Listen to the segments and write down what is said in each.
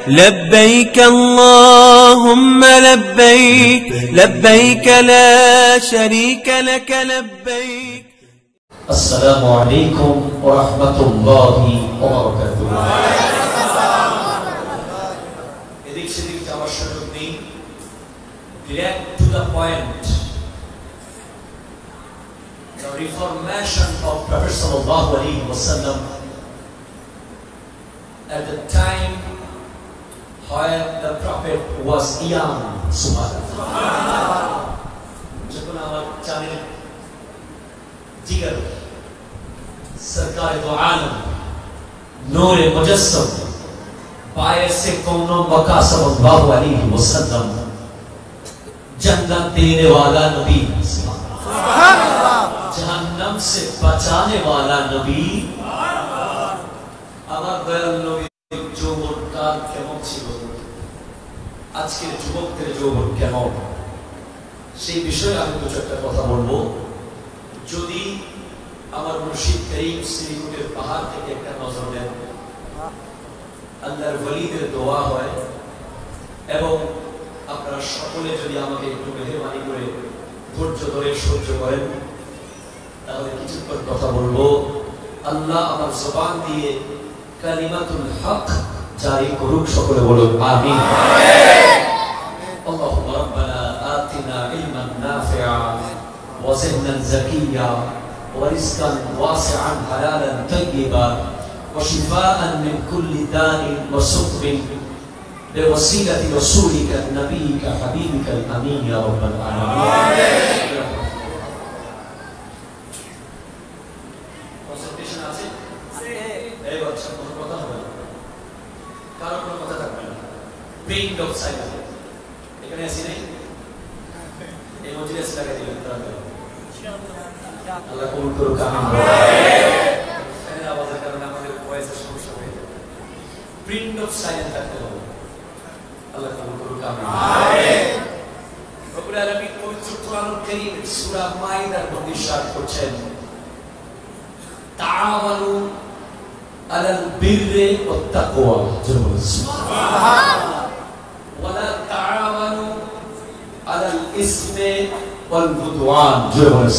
لبيك اللهم لبيك لبيك لا شريك لك لبيك السلام عليكم ورحمة الله وبركاته এদিক সেদিক যাওয়ার সুযোগ নেই direct to the point the reformation of Prophet sallallahu alaihi wasallam at the time when the Prophet was young subhanallah যখন আমার জানেন जिगर सरकार दो आलम नूर मुजस्सम बायस से कौनो बका सल्लल्लाहु अलैहि वसल्लम जन्नत देने वाला नबी सुभान अल्लाह जहन्नम से बचाने वाला नबी আমার দয়াল নবী যৌবনকাল কেমন ছিল আজকের যুবকদের যৌবন কেমন সেই বিষয়ে আমি কিছু একটা কথা বলবো যদি আমার মুর্শিদ করিম শ্রীকুটের পাহাড় থেকে একটা নজর দেন আল্লাহর ওলিদের দোয়া হয় এবং আপনারা সকলে যদি আমাকে একটু মেহেরবানি করে ধৈর্য ধরে সহ্য করেন তাহলে কিছুক্ষণ কথা বলবো আল্লাহ আমার জবান দিয়ে কালিমাতুল হক জারি করুক সকলে বলুন আমিন আল্লাহুম্মা রাব্বানা আতিনা ইলমান নাফিআ وزنا زكيا ورزقا واسعا حلالا طيبا وشفاء من كل داء وسقم بوسيلة رسولك نبيك حبيبك الأمين يا رب العالمين concentration আছে এই বাচ্চা কোনো কথা হবে না কারো কোনো কথা থাকবে না ব্রেইন অফ সাইলেন্স এখানে আসি নাই এই মজলিস লাগা দিলেন তাহলে আল্লাহ কবুল করুক আমিন এর আওয়াজের কারণে আমাদের ভয়েসের সমস্যা হয়ে যায় প্রিন্ট অফ সাইলেন্স রাখতে হবে আল্লাহ কবুল করুক আমিন রব্বুল আলামিন পবিত্র কোরআনুল কারীম সূরা মাইদার মধ্যে ইরশাদ করছেন তাআওয়ানু আলাল বিররি ওয়াত তাকওয়া সুবহানাল্লাহ ওয়ালা তাআওয়ানু আলাল ইসমি ওয়াল উদওয়ান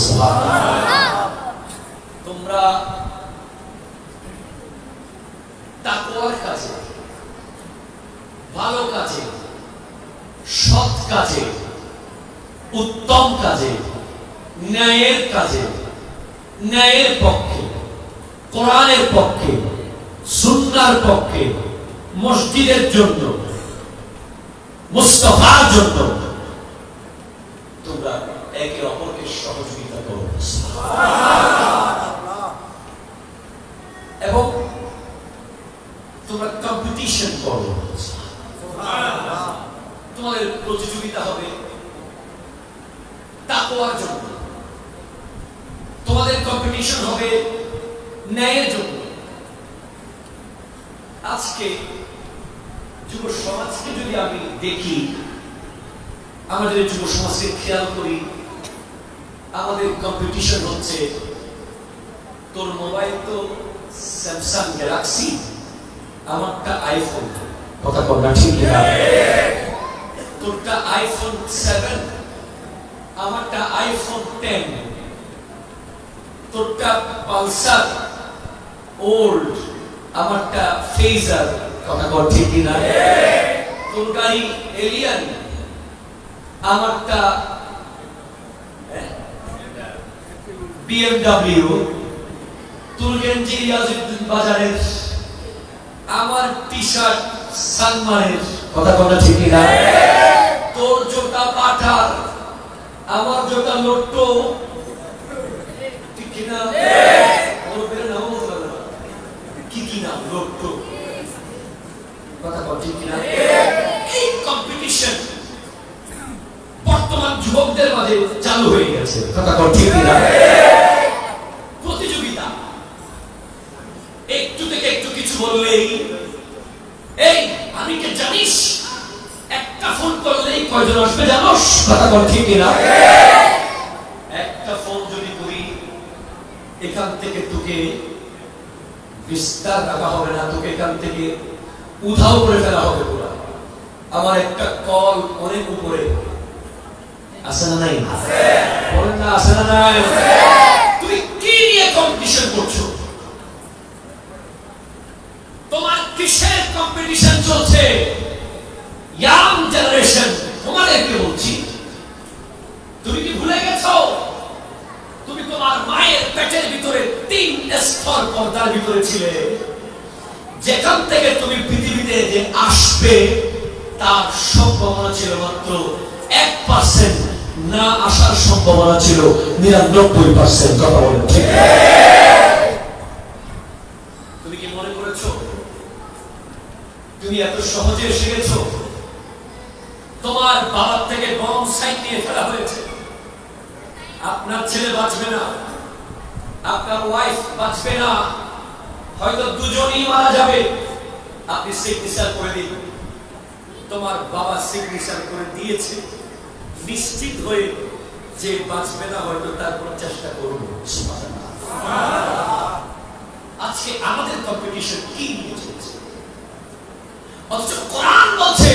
সুবহানাল্লাহ তোমরা তাকওয়ার কাজে ভালো কাজে সৎ কাজে উত্তম কাজে ন্যায়ের পক্ষে কোরআনের পক্ষে সুন্নাহর পক্ষে মসজিদের জন্য মুস্তাফার জন্য তোমরা একে অপরকে সহযোগিতা করো সুবহানাল্লাহ এবং তোমরা কম্পিটিশন করো সুবহানাল্লাহ তোমাদের প্রতিযোগিতা হবে তাকওয়ার জন্য তোমাদের কম্পিটিশন হবে ন্যায়ের জন্য আজকে যুব সমাজকে যদি আমি দেখি আমাদের যুব সমাজকে খেয়াল করি আমাদের কম্পিটিশন হচ্ছে তোর মোবাইল তো স্যামসাং গ্যালাক্সি আমারটা আইফোন কথা বলনা ঠিক না তোরটা আইফোন 7 আমারটা আইফোন 10 তোরটা পালসার ওল্ড আমারটা ফেজার কথা বল ঠিক না তোর গাড়ি এলিয়ান আমারটা BMW তোর গেঞ্জি ইয়াজউদ্দিন বাজারের আমার টি-শার্ট সালমানের কথা বলা ঠিক না তোর জুতা পাঠার আমার জুতা লট্টো ঠিক না ওর বের নাম বলতে না কি নাম লট্টো কথা বল ঠিক না এই কম্পিটিশন বর্তমান যুবকদের মাঝে চালু হয়ে গেছে কথা বল ঠিক না প্রতিযোগিতা একটু থেকে একটু কিছু বললেই এই আমি কে জানিস একটা ফোন করলেই কয়জন আসবে জানোস কথা বল ঠিক না একটা ফোন যদি করি এখান থেকে তোকে বিস্তার রাখা হবে না তোকে এখান থেকে উধাও করে ফেলা হবে পুরো। আমার একটা কল অনেক উপরে আছে না নাই? বলেন না আছে না নাই? তুমি কি নিয়ে কম্পিটিশন করছো? তোমার কিসের কম্পিটিশন চলছে? ইয়াং জেনারেশন তোমাদেরকে বলছি, তুমি কি ভুলে গেছো তুমি তোমার মায়ের পেটের ভিতরে 3 স্তর পর্দার ভিতরে ছিলে? যেখান থেকে তুমি পৃথিবীতে যে আসবে তার সম্ভাবনা ছিল মাত্র 1%, না আসার সম্ভাবনা ছিল 99%। কথা বলেন ঠিক? তুমি কি মনে করেছো তুমি এত সহজে এসে গেছো? তোমার বাবার থেকে বরং সাইড নিয়ে ফেলা হয়েছে। আপনার ছেলে বাঁচবে না, আপনার ওয়াইফ বাঁচবে না, হয়তো দুজনেই মারা যাবে। আপনি সিগনেচার করে দিন। তোমার বাবা সিগনেচার করে দিয়েছে নিশ্চিত হয়ে যে বাঁচবে না, হয়তো তারপর চেষ্টা করুন। আজকে আমাদের কম্পিটিশন কি নিয়ে চলছে? অথচ কোরআন বলছে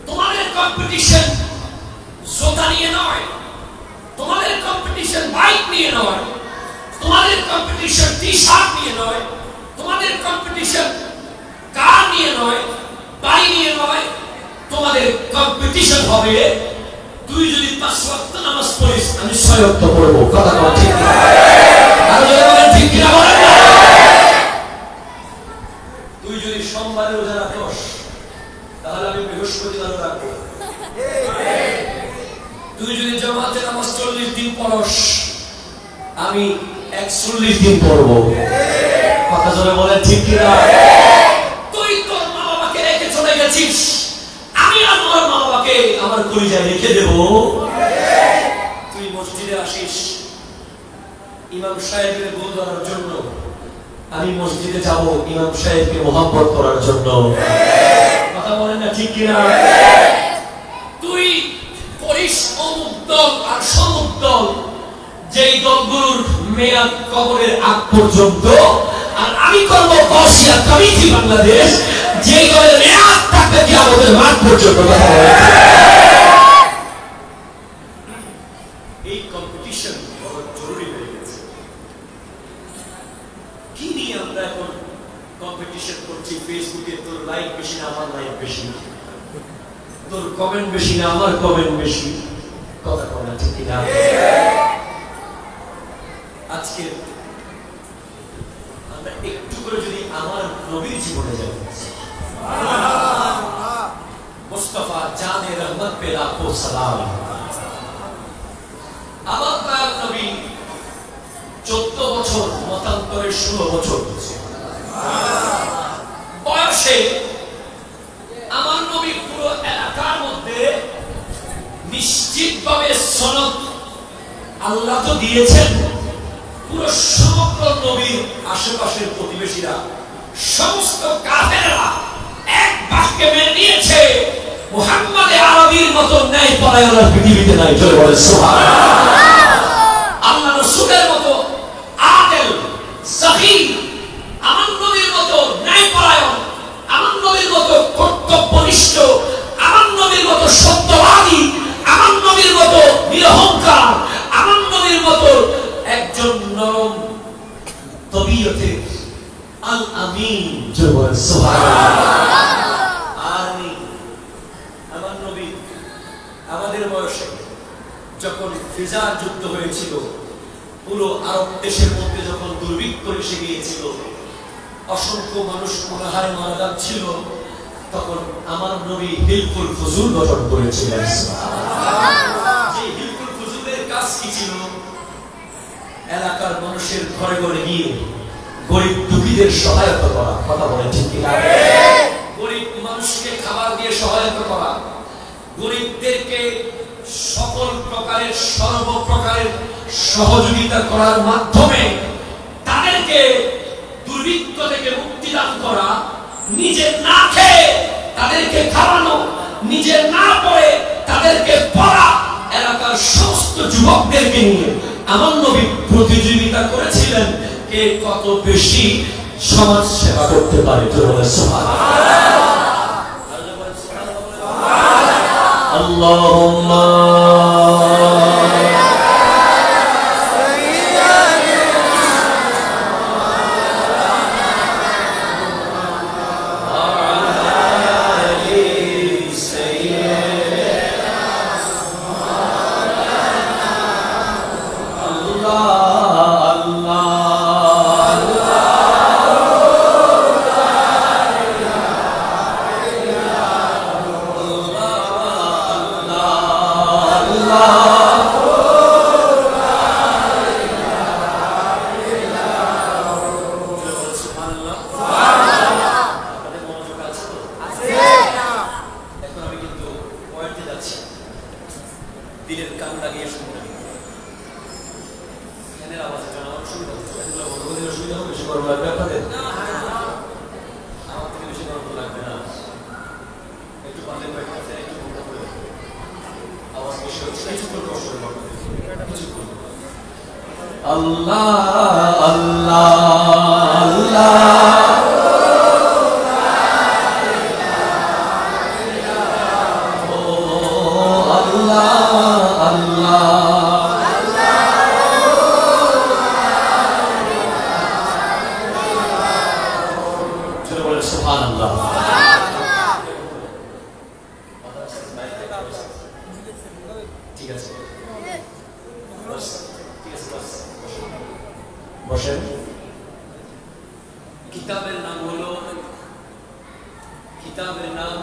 তোমাদের কম্পিটিশন জোতা নিয়ে নয়, তোমাদের কম্পিটিশন বাইক নিয়ে নয়, তোমাদের কম্পিটিশন টি-শার্ট নিয়ে নয়, তোমাদের কম্পিটিশন কার নিয়ে নয়, বাড়ি নিয়ে নয়। তোমাদের কম্পিটিশন হবে তুই যদি 5 ওয়াক্ত নামাজ পড়িস, আমি 6 ওয়াক্ত পড়ব। কথা বল ঠিক না? আর যারা বলেন ঠিক কিনা বলেন না। তুই যদি সোমবারে রোজা রাখোস, তাহলে আমি বৃহস্পতিবারও রাখবো। তুই যদি জামাতে নামাজ 40 দিন পড়স, আমি 41 দিন পড়ব। কথা জোরে বলেন ঠিক কিনা? তুই তোর মা বাবাকে রেখে চলে গেছিস, আমি আমার মা বাবাকে আমার কলিজায় রেখে দেব। তুই মসজিদে আসিস ইমাম সাহেবের গোল ধরার জন্য, আমি মসজিদে যাব ইমাম সাহেবকে মোহাম্মত করার জন্য। কথা বলেন না ঠিক কিনা? তুই করিস অমুক দল আর সমুক দল, যেই দলগুলোর মেয়াদ কবরের আগ পর্যন্ত, আর আমি করব কসিয়া কমিটি বাংলাদেশ, যেই দলের মেয়াদ থাকবে কিয়ামতের মাঠ পর্যন্ত। কথা বলেন। এই কম্পিটিশন বড় জরুরি হয়ে গেছে। কি নিয়ে আমরা এখন কম্পিটিশন করছি? ফেসবুকে তোর লাইক বেশি না আমার লাইক বেশি, তোর কমেন্ট বেশি না আমার কমেন্ট বেশি। কথা বলা ঠিক কিনা? আজকে আমরা একটু করে যদি আমার নবীর জীবনে যাই, মুস্তাফা জানে রহমত পে লাখো সালাম। আমার প্রায় নবী 14 বছর, মতান্তরে 16 বছর বয়সে আমার নবী পুরো এলাকার মধ্যে নিশ্চিতভাবে সনদ আল্লাহ তো দিয়েছেন, পুরো সমগ্র নবীর আশেপাশের প্রতিবেশীরা সমস্ত কাফেররা এক বাক্যে মেনে নিয়েছে মুহাম্মদ আরবীর মতো ন্যায় পরায়ণ পৃথিবীতে নাই। জোরে বলেন সুবহানাল্লাহ। আল্লাহ রাসূলের মতো আদিল সহি, আমার নবীর মতো ন্যায় পরায়ণ, আমার নবীর মতো কর্তব্যনিষ্ঠ, আমার নবীর মতো সত্যবাদী, আমার নবীর মতো নিরহংকার, আমার নবীর মতো একজন নরম তবিয়তে আল আমিন। জোরে বলেন সুবহানাল্লাহ। আমার নবী আমাদের বয়সে যখন ফিজার যুদ্ধ হয়েছিল, পুরো আরব দেশের মধ্যে যখন দুর্ভিক্ষ এসে গিয়েছিল, অসংখ্য মানুষ অনাহারে মারা যাচ্ছিল, তখন আমার নবী হিলফুল ফুজুল গঠন করেছিলেন। যে হিলফুল ফুজুলের কাজ কি ছিল? এলাকার মানুষের ঘরে ঘরে গিয়ে গরিব দুঃখীদের সহায়তা করা। কথা বলেন ঠিক কিনা? গরিব মানুষকে খাবার দিয়ে সহায়তা করা, গরিবদেরকে সকল প্রকারের সর্বপ্রকারের সহযোগিতা করার মাধ্যমে তাদেরকে দুর্ভিক্ষ থেকে মুক্তি দান করা, নিজে না খেয়ে তাদেরকে খাওয়ানো, নিজে না পড়ে তাদেরকে পড়া। এলাকার সমস্ত যুবকদেরকে নিয়ে আমার নবী প্রতিযোগিতা করেছিলেন কে কত বেশি সমাজ সেবা করতে পারে। আল্লাহুম্মা দিলের কান লাগিয়ে শুনবেন। ফ্যানের আওয়াজে জানার অসুবিধা হচ্ছে, এগুলো বন্ধ করে অসুবিধা হবে, বেশি গরম লাগবে আপনাদের? আমার থেকে বেশি গরম লাগবে না, একটু পারলে কয়েকটা একটু বন্ধ করে আওয়াজ বেশি হচ্ছে, কিছু করতে অসুবিধা হবে, কিছু করতে। আল্লাহ আল্লাহ আল্লাহ বসেন। কিতাবের নাম হলো, কিতাবের নাম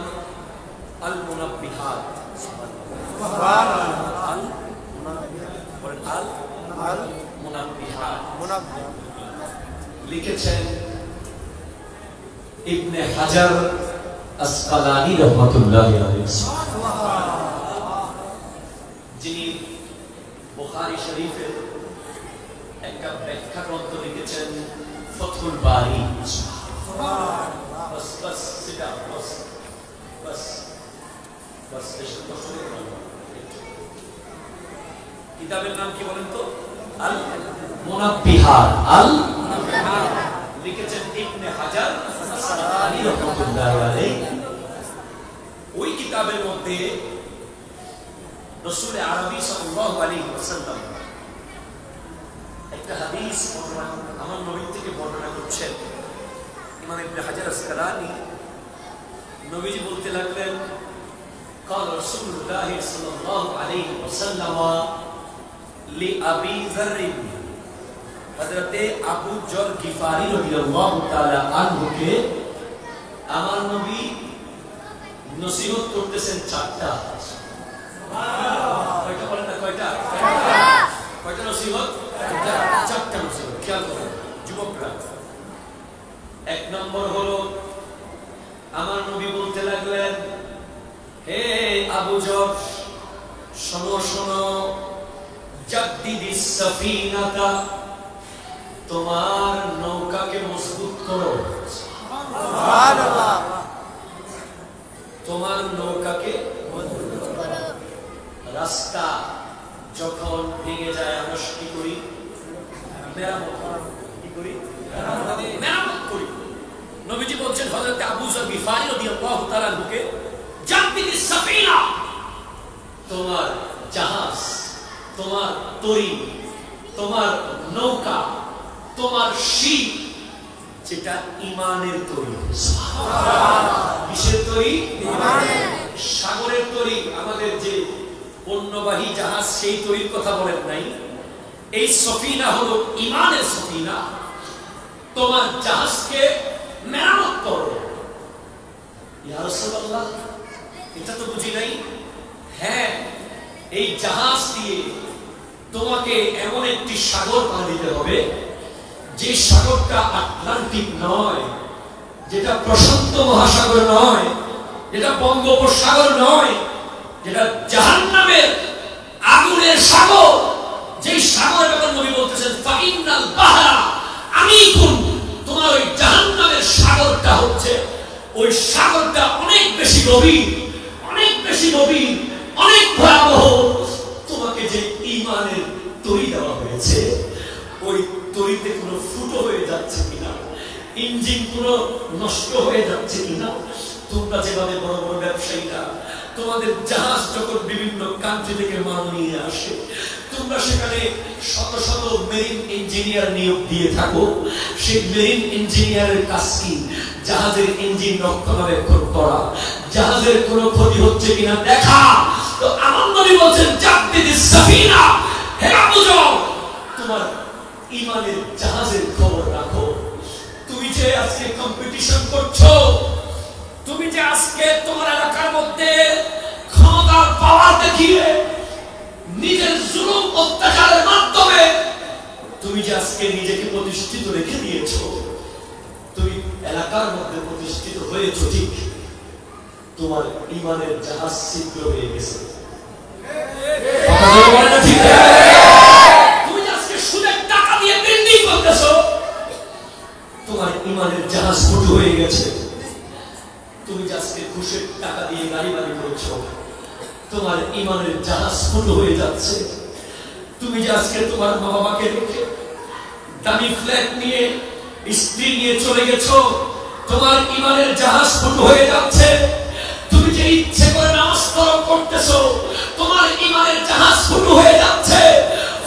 আল মুনাব্বিহাত। আল মুনাব্বিহাত লিখেছেন ইবনে হাজার আসকালানী রাহমাতুল্লাহি আলাইহি, যিনি বুখারী শরীফের একটা ব্যাখ্যা গ্রন্থ লিখেছেন ফতহুল বারী। কিতাবের নাম কি বলেন তো? আল মুনাব্বিহাত। আল লিখেছেন ইবনে হাজার আসকালানী রাহমাতুল্লাহি আলাইহি। ওই কিতাবের মধ্যে রাসূল আরবি সাল্লাল্লাহু আলাইহি ওয়াসাল্লাম একটা হাদিস আমার নবী থেকে বর্ণনা করছেন। ইমাম ইবনে হাজার আসকালানী নবীজি বলতে লাগলেন, قال رسول الله صلى الله عليه وسلم لأبي ذر, হযরত আবু যর গিফারি রাদিয়াল্লাহু তাআলা আনহুকে আমার নবী নসিহত করতেছেন চারটা। কয়টা বলেন না? কয়টা? কয়টা নসিহত? চারটা নসিহত। খেয়াল করেন যুবকরা। এক নম্বর হলো আমার নবী বলতে লাগলেন, হে আবু যর, শোনো শোনো, জাদ্দিদিস সাফিনাতা, তোমার নৌকাকে মজবুত করো। সুবহানাল্লাহ। তোমার নৌকাকে মজবুত করো। রাস্তা যখন ভেঙে যায় আমরা কি করি? মেরামত করি। মেরামত করি। নবীজি বলছেন হযরত আবু যর গিফারি রাদিয়াল্লাহু তাআলা আনহুকে, জাদ্দিদিস সাফিনা, তোমার জাহাজ, তোমার তরী, তোমার নৌকা, তোমার শিপ, যেটা ঈমানের তরী। কিসের তরী? ঈমানের। সাগরের তরী, আমাদের যে পণ্যবাহী জাহাজ, সেই তরীর কথা বলেন নাই। এই সফিনা হলো ঈমানের সফিনা। তোমার জাহাজকে মেরামত করো। ইয়া রাসূলুল্লাহ, এটা তো বুঝি নাই। হ্যাঁ, এই জাহাজ দিয়ে তোমাকে এমন একটি সাগর পাড়ি দিতে হবে, যে সাগরটা আটলান্টিক নয়, যেটা প্রশান্ত মহাসাগর নয়, যেটা বঙ্গোপসাগর নয়, যেটা জাহান্নামের আগুনের সাগর। যে সাগরের ব্যাপারে নবী বলতেছেন ফাইনাল বাহরা আমিকুন, তোমার ওই জাহান্নামের সাগরটা হচ্ছে, ওই সাগরটা অনেক বেশি গভীর, অনেক বেশি গভীর, অনেক ভয়াবহ। তোমাকে যে ঈমানের তরী দেওয়া হয়েছে, ওই তরীতে কোনো ফুটো হয়ে যাচ্ছে কিনা, ইঞ্জিন পুরো নষ্ট হয়ে যাচ্ছে কিনা। তোমরা যেভাবে বড় বড় ব্যবসায়ীরা তোমাদের জাহাজ যখন বিভিন্ন কান্ট্রি থেকে মাল নিয়ে আসে, তোমরা সেখানে শত শত মেরিন ইঞ্জিনিয়ার নিয়োগ দিয়ে থাকো। সেই মেরিন ইঞ্জিনিয়ারের কাজ কি? জাহাজের ইঞ্জিন রক্ষণাবেক্ষণ করা, জাহাজের কোনো ক্ষতি হচ্ছে কিনা দেখা। তো আমার নবী বলছেন জাদ্দিদিস সাফিনা, হে আবু জহল তোমার ঈমানের জাহাজের খবর রাখো। তুমি যে আজকে কম্পিটিশন করছো, তুমি যে আজকে তোমার এলাকার মধ্যে ক্ষমতার পাওয়ার দেখিয়ে নিজের জুলুম অত্যাচারের মাধ্যমে তুমি যে আজকে নিজেকে প্রতিষ্ঠিত রেখে দিয়েছো, তুমি এলাকার মধ্যে প্রতিষ্ঠিত হয়েছো ঠিক, তোমার ঈমানের জাহাজ ছিদ্র হয়ে গেছে। তুমি আজকে সুদের টাকা দিয়ে বিল্ডিং করতেছো, তোমার ঈমানের জাহাজ ফুটো হয়ে গেছে। তুমি আজকে ঘুষের টাকা দিয়ে গাড়ি বাড়ি করছো, তোমার ঈমানের জাহাজ ফুটো হয়ে যাচ্ছে। তুমি যে আজকে তোমার মা বাবাকে রেখে দামি ফ্ল্যাট নিয়ে স্ত্রী নিয়ে চলে গেছো, তোমার ঈমানের জাহাজ ফুটো হয়ে যাচ্ছে। তুমি যে ইচ্ছে করে নামাজ করতেছো, তোমার ঈমানের জাহাজ ফুটো হয়ে যাচ্ছে।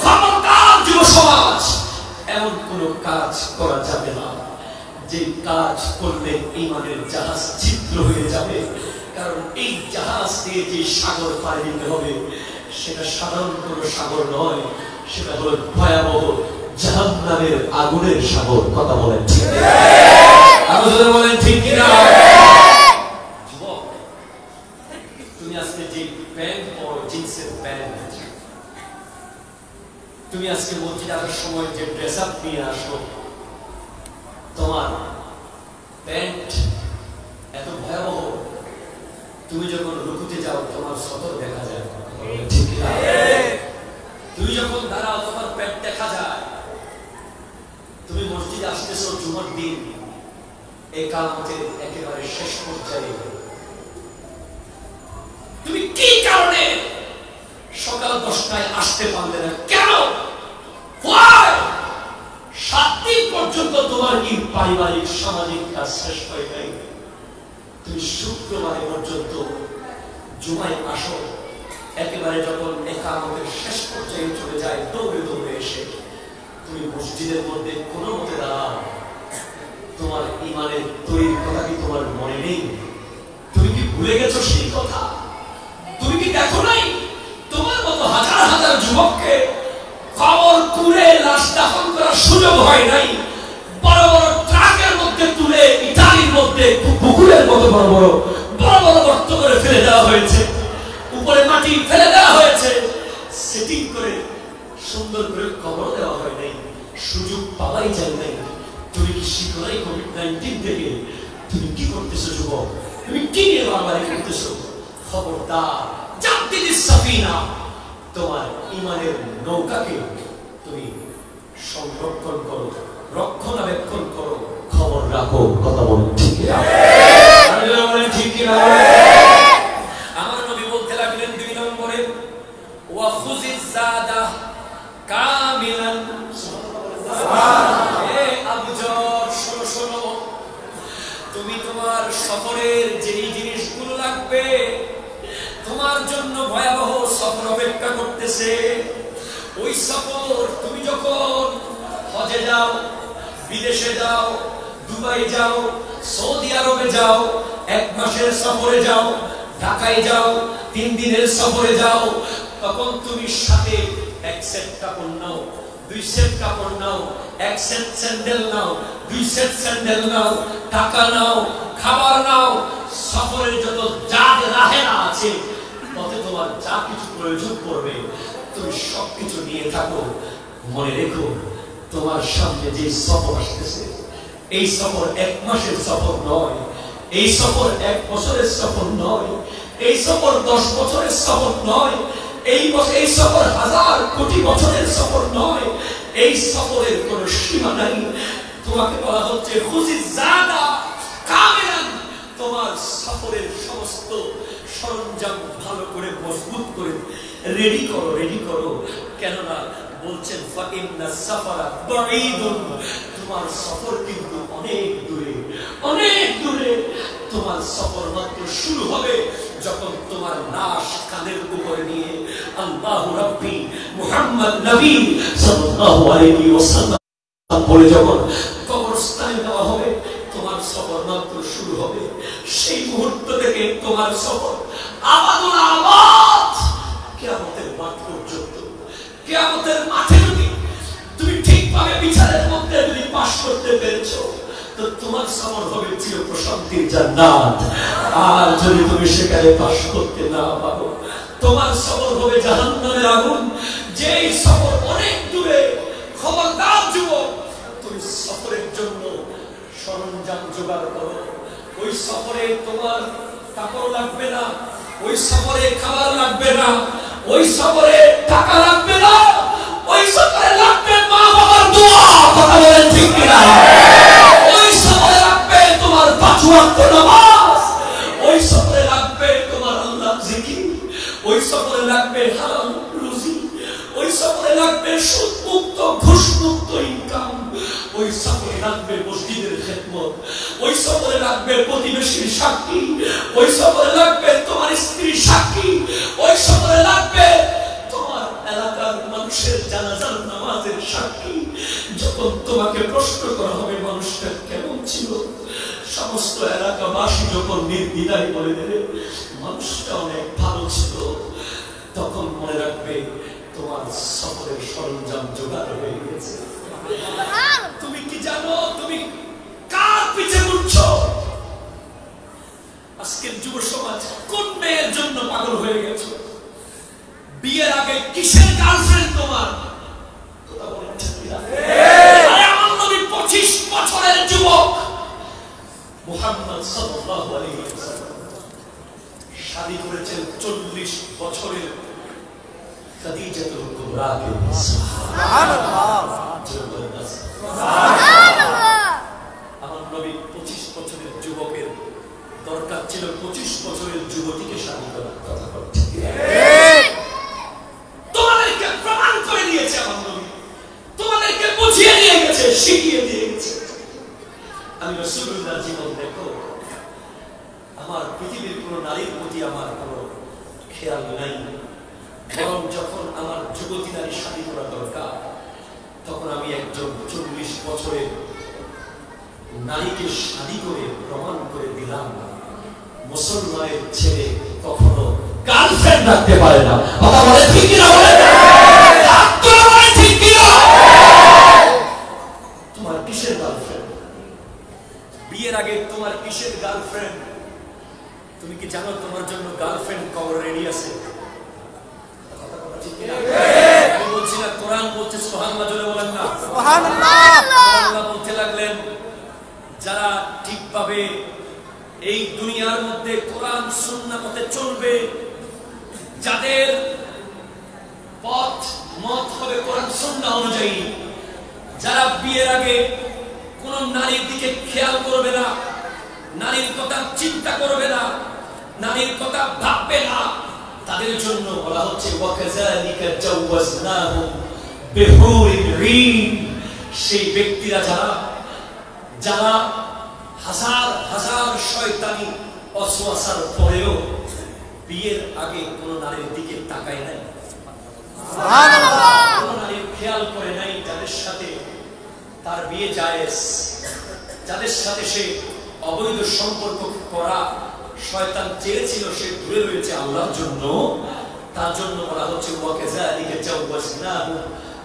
খবরদার যুব সমাজ, এমন কোন কাজ করা যাবে না যে কাজ করলে ঈমানের জাহাজ ছিদ্র হয়ে যাবে। কারণ এই জাহাজ দিয়ে যে সাগর পাড়ি দিতে হবে, সেটা সাধারণ কোন সাগর নয়, সেটা হলো ভয়াবহ জাহান্নামের আগুনের সাগর। কথা বলেন ঠিক না? আরো জোরে বলেন ঠিক কিনা? যুবক, তুমি আজকে যে প্যান্ট পরো, জিন্সের প্যান্ট, তুমি আজকে মসজিদে আসার সময় যে ড্রেস আপ নিয়ে আসো, তোমার প্যান্ট এত ভয়াবহ, তুমি যখন রুকুতে যাও তোমার সতর দেখা যায়। ঠিক না? তুমি যখন দাঁড়াও তোমার প্যান্ট দেখা যায়। তুমি মসজিদে আসতেছো জুমার দিন, ইকামতের একেবারে শেষ পর্যায়ে, তুমি কি কারণে সকাল 10টায় আসতে পারলে না? কেন? 7 দিন পর্যন্ত তোমার কি পারিবারিক সামাজিক কাজ শেষ হয় নাই? তুমি শুক্রবারে পর্যন্ত জুমায় আসো, একেবারে যখন ইকামতের শেষ পর্যায়ে চলে যায় দৌড়ে দৌড়ে এসে তুমি মসজিদের মধ্যে কোনো মতে দাঁড়াও। তোমার ঈমানের তৈরির কথা কি তোমার মনে নেই? তুমি কি ভুলে গেছো সেই কথা? তুমি কি দেখো নাই তোমার মতো হাজার হাজার যুবককে কবর খুঁড়ে লাশ দাফন করার সুযোগ হয় নাই? বড় বড় ট্রাকের মধ্যে তুলে ইটালির মধ্যে পুকুরের মতো বড় বড় বড় বড় গর্ত করে ফেলে দেওয়া হয়েছে, উপরে মাটি ফেলে দেওয়া হয়েছে, সেটিং করে সুন্দর করে কবর দেওয়া হয় নাই, সুযোগ পাওয়াই যায় নাই। তুমি কি শিখো নাই কোভিড-19 থেকে? তুমি কি করতেছো যুবক? তুমি কি নিয়ে বারবারই করতেছো? খবরদার, জাদ্দিদিস সাফিনা, তোমার ঈমানের নৌকাকে তুমি সংরক্ষণ করো, রক্ষণাবেক্ষণ করো, খবর রাখো। কথা বলেন ঠিক কিনা? বলেন ঠিক কিনা? আমার নবী বলতে লাগলেন 2 নম্বরে, ওয়া খুযিজ যাদা কামিলান। হে আবু জহল, শোনো শোনো, তুমি তোমার সফরের যেই জিনিসগুলো লাগবে, তোমার জন্য ভয়াবহ সফর অপেক্ষা করতেছে। ওই সফর তুমি যখন হজে যাও, বিদেশে যাও, দুবাই যাও, সৌদি আরবে যাও, 1 মাসের সফরে যাও, ঢাকায় যাও, 3 দিনের সফরে যাও, তখন তুমি সাথে 1 সেট কাপড় নাও, 2 সেট কাপড় নাও, 1 সেট স্যান্ডেল নাও, 2 সেট স্যান্ডেল নাও, টাকা নাও, খাবার নাও, সফরের যত যা রাহেনা আছে, পথে তোমার যা কিছু প্রয়োজন পড়বে তুমি সবকিছু নিয়ে থাকো। মনে রেখো, তোমার সামনে যে সফর আসতেছে, এই সফর 1 মাসের সফর নয়, এই সফর 1 বছরের সফর নয়, এই সফর 10 বছরের সফর নয়, এই সফর 1000 কোটি বছরের সফর নয়, এই সফরের কোনো সীমা নাই। তোমাকে বলা হচ্ছে খুযিজ যাদা কামিলান, তোমার সফরের সমস্ত সরঞ্জাম ভালো করে মজবুত করে রেডি করো, রেডি করো। কেননা বলছেন ফাইন্না সাফারা বাঈদুন, তোমার সফর কিন্তু অনেক দূরে, অনেক দূরে। তোমার সফর মাত্র শুরু হবে যখন তোমার লাশ কাঁধের উপরে নিয়ে আল্লাহু রাব্বি মুহাম্মদ নবী সাল্লাল্লাহু আলাইহি ওয়াসাল্লাম বলে যখন কবরস্থানে দেওয়া হবে, তোমার সফর মাত্র শুরু হবে। সেই মুহূর্ত থেকে তোমার সফর আবাদুল আবাদ কিয়ামতের মাঠ পর্যন্ত। কিয়ামতের মাঠে যদি তুমি ঠিকভাবে বিচারের মধ্যে যদি পাশ করতে পেরেছো, তো তোমার সফর হবে চির প্রশান্তির জান্নাত। আর যদি তুমি সেখানে পাশ করতে না পারো, তোমার সফর হবে জাহান্নামের আগুন। যেই সফর অনেক দূরে। খবরদার যুবক, তুমি সফরের জন্য সরঞ্জাম জোগাড় করো। ওই সফরে তোমার কাপড় লাগবে না, ওই সফরে খাবার লাগবে না, ওই সফরে টাকা লাগবে না, ওই সফরে লাগবে মা বাবার দোয়া। কথা বলেন ঠিক কিনা? ওই সফরে লাগবে তোমার 5 ওয়াক্ত নামাজ, ওই সফরে লাগবে তোমার আল্লাহর জিকির, ওই সফরে লাগবে হালাল রুজি, ওই সফরে লাগবে সুদ মুক্ত ঘুষ মুক্ত ইনকাম, ওই সফরে লাগবে মসজিদের খেদমত, ওই সফরে লাগবে প্রতিবেশীর সাক্ষী, ওই সফরে লাগবে তোমার স্ত্রীর সাক্ষী, ওই সফরে লাগবে তোমার এলাকার মানুষের জানাজার নামাজের সাক্ষী। যখন তোমাকে প্রশ্ন করা হবে মানুষটা কেমন ছিল, সমস্ত এলাকাবাসী যখন নির্দ্বিধায় বলে দেবে মানুষটা অনেক ভালো ছিল, তখন মনে রাখবে তোমার সফরের সরঞ্জাম জোগাড় হয়ে গেছে। তুমি কি জানো তুমি কার পিছে ঘুরছো? আজকের যুব সমাজ কোন মেয়ের জন্য পাগল হয়ে গেছে? বিয়ের আগে কিসের গার্লফ্রেন্ড তোমার? কথা বলেন ঠিক কিনা? আরে আমার নবী 25 বছরের যুবক মুহাম্মদ সাল্লাল্লাহু আলাইহি ওয়াসাল্লাম শাদী করেছেন 40 বছরের খাদিজাতুল কুবরাকে। সুবহানাল্লাহ, সুবহানাল্লাহ। আমার নবী 25 বছরের যুবকের দরকার ছিল 25 বছরের যুবতীকে শাদী করার। কথা বলছে তোমাদেরকে প্রমাণ করে দিয়েছে আমার নবী, তোমাদেরকে বুঝিয়ে দিয়ে গেছে, শিখিয়ে দিয়ে গেছে। আমি রাসূলুল্লাহর জীবন দেখো, আমার পৃথিবীর কোন নারীর প্রতি আমার কোনো খেয়াল নাই। বরং যখন আমার যুবতী নারী শাদী করা দরকার, তখন আমি একজন 40 বছরের নারীকে শাদী করে প্রমাণ করে দিলাম মুসলমানের ছেলে কখনো গার্লফ্রেন্ড রাখতে পারে না। কথা বলে ঠিক কিনা? বলে ঠিক কিনা? তোমার কিসের গার্লফ্রেন্ড? বিয়ের আগে তোমার কিসের গার্লফ্রেন্ড? তুমি কি জানো তোমার জন্য গার্লফ্রেন্ড কবর রেডি আছে? আমি বলছি না, কোরআন বলছে। সুবহানাল্লাহ জোরে বলেন না সুবহানাল্লাহ। আল্লাহ বলতে লাগলেন, যারা ঠিকভাবে এই দুনিয়ার মধ্যে কোরআন সুন্নাহ মতে চলবে, যাদের পথ মত হবে কোরআন সুন্নাহ অনুযায়ী, যারা বিয়ের আগে কোন নারীর দিকে খেয়াল করবে না, নারীর কথা চিন্তা করবে না, নারীর কথা ভাববে না, তাদের জন্য বলা হচ্ছে ওয়াকাযালিকা জাওয়াজনাহুম বিহুরিন ঈন। সেই ব্যক্তিরা যারা হাজার হাজার শয়তানি ওয়াসওয়াসার পরেও বিয়ের আগে কোন নারীর দিকে তাকায় নাই, সুবহানাল্লাহ, কোন নারীর খেয়াল করে নাই, যাদের সাথে তার বিয়ে জায়েজ, যাদের সাথে সে অবৈধ সম্পর্ক করা শয়তান চেয়েছিল, সে দূরে রয়েছে আল্লাহর জন্য, তার জন্য বলা হচ্ছে ওয়াকাযালিকা জাওয়াজনাহুম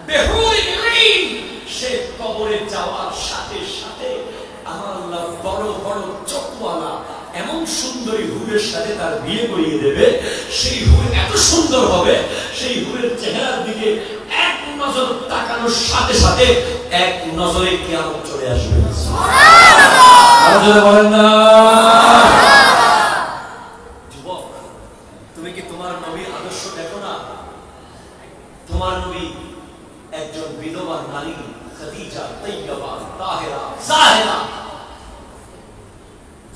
বিহুরিন ঈন। সে কবরে যাওয়ার সাথে সাথে আমার আল্লাহ বড় বড় চোখওয়ালা এমন সুন্দরী হুরের সাথে তার বিয়ে করিয়ে দেবে। সেই হুর এত সুন্দর হবে, সেই হুরের চেহারার দিকে এক নজর তাকানোর সাথে সাথে এক নজরে কিয়ামত চলে আসবে। সুবহানাল্লাহ, আর জোরে বলেন না। যুবক, তুমি কি তোমার নবীর আদর্শ দেখো না? তোমার নবী একজন বিধবা নারী, খাদিজা তাইয়্যিবা তাহেরা জাহেরা,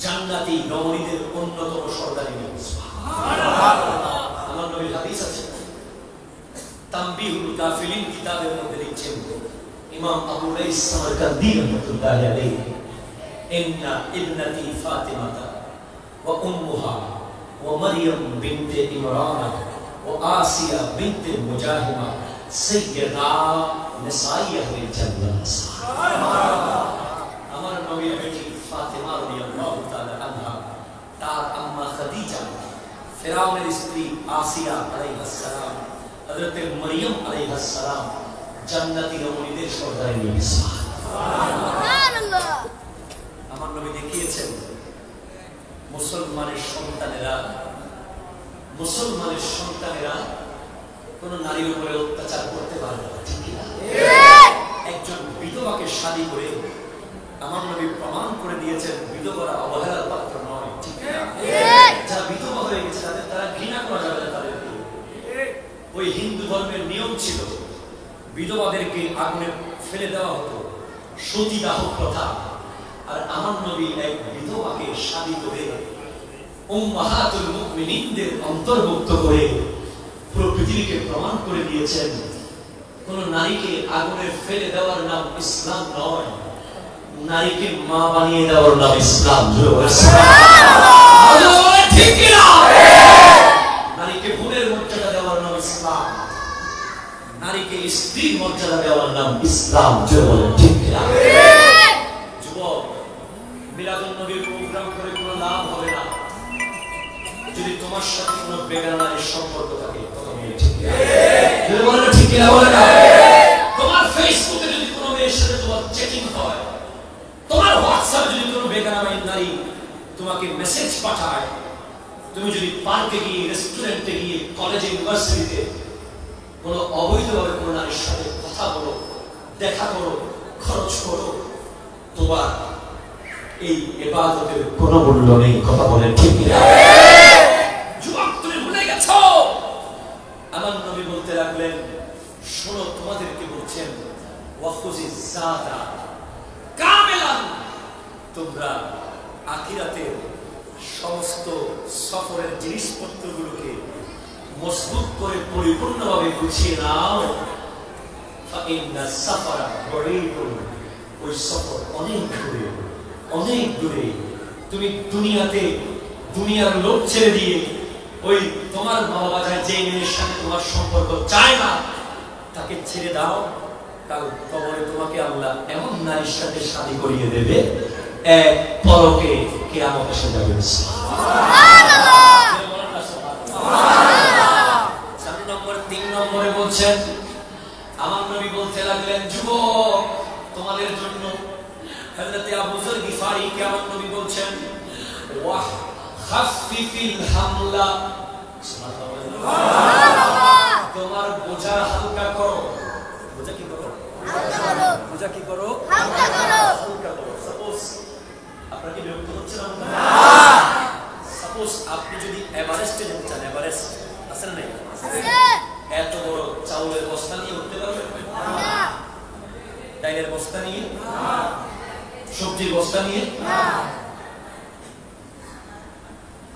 জান্নাতি রমণীদের অন্যতম সর্দারি। সুবহানাল্লাহ। আমার নবীর হাদিস আছে, তানবিহুল গাফিলিন তাজবিন কিতাবের মধ্যে লিখছেন ইমাম আবু লাইস সামারকান্দি রাহমাতুল্লাহি আলাইহি ইন্না ইবনাতি ফাতিমাতা ওয়া উম্মুহা ওয়া মারইয়াম বিনতে ইমরান ওয়া আসিয়া বিনতে মুজাহিমা সাইয়্যিদা নিসাই আহলিল জান্নাহ। সুবহানাল্লাহ। আমার নবীর বেটি ফাতিমা রাদিয়াল্লাহু তাআলা আনহা, তার আম্মা খাদিজা, ফিরাউনের স্ত্রী আসিয়া আলাইহিস সালাম, হযরত মরিয়ম আলাইহিস সালাম জান্নাতি রমণীদের সর্দারিনী। সুবহানাল্লাহ। আমার নবী দেখিয়েছেন মুসলমানের সন্তানেরা কোন নারীর উপরে অত্যাচার করতে পারবে না, ঠিক না? একজন বিধবাকে শাদী করে আমার নবী প্রমাণ করে দিয়েছেন বিধবারা অবহেলার পাত্র নয়, ঠিক না? যারা বিধবা হয়ে গেছে তারা ঘৃণা করা যাবে না তাদেরকে। ওই হিন্দু ধর্মের নিয়ম ছিল বিধবাদেরকে আগুনে ফেলে দেওয়া হতো, সতীদাহ প্রথা। আর আমার নবী এক বিধবাকে শাদী করে উম্মাহাতুল মুমিনিনদের অন্তর্ভুক্ত করে পুরো পৃথিবীকে প্রমাণ করে দিয়েছেন কোন নারীকে আগুনে ফেলে দেওয়ার নাম ইসলাম নয়, নারীকে মা বানিয়ে দেওয়ার নাম ইসলাম। ঠিক না? নারীকে বোনের মর্যাদা দেওয়ার নাম ইসলাম, নারীকে স্ত্রীর মর্যাদা দেওয়ার নাম ইসলাম। ঠিক না? যুবক, মিলাদুন নবীর প্রোগ্রাম করে কোনো লাভ হবে না যদি তোমার সাথে কোনো বেগানা নারীর সম্পর্ক থাকে। ঠিক না? তোমার ফেসবুকে যদি কোনো মেয়ের সাথে তোমার চেকিং হয়, তোমার হোয়াটসঅ্যাপে যদি কোনো বেগানা নারী তোমাকে মেসেজ পাঠায়, তুমি যদি পার্কে গিয়ে, রেস্টুরেন্টে গিয়ে, কলেজে, ইউনিভার্সিটিতে কোনো অবৈধভাবে কোনো নারীর সাথে কথা বলো, দেখা করো, খরচ করো, তোমার এই ইবাদতের কোনো মূল্য নেই। কথা বলেন ঠিক না? যুবক, তুমি ভুলে গেছো। আমার নবী বলতে লাগলেন, শোনো, তোমাদেরকে বলছেন ওয়াখুজি যাদা কামিলান, তোমরা আখিরাতের সমস্ত সফরের জিনিসপত্রগুলোকে মজবুত করে পরিপূর্ণভাবে গুছিয়ে নাও। ফাইন্না সাফারা বড়ীবুন, ওই সফর অনেক দূরে, অনেক দূরে। তুমি দুনিয়ার লোক ছেড়ে দিয়ে ওই তোমার বাবা যায় যে মেয়ের সাথে তোমার সম্পর্ক চায় না তাকে ছেড়ে দাও, কাল কবরে তোমাকে আল্লাহ এমন নারীর সাথে শাদী করিয়ে দেবে, এক পরকে কিয়ামত এসে যাবে। তিন নম্বরে বলছেন, আমার নবী বলতে লাগলেন, যুবক, তোমাদের জন্য হযরত আবু যর গিফারি কে আমার নবী বলছেন, ওয়াহ খাফফিল হামলা, সুবহানাল্লাহ, তোমার বোঝা হালকা করো। বোঝা কি করো? হালকা করো। বোঝা কি করো? হালকা করো। হালকা করো। সাপোজ আপনারা কি বিরক্ত হচ্ছেন না? সাপোজ আপনি যদি এভারেস্টে যেতে চান, এভারেস্ট আছে না? আছে। এত বড় চাউলের বস্তা নিয়ে উঠতে পারবেন না? ডাইলের বস্তা নিয়ে না, সবজির বস্তা নিয়ে না।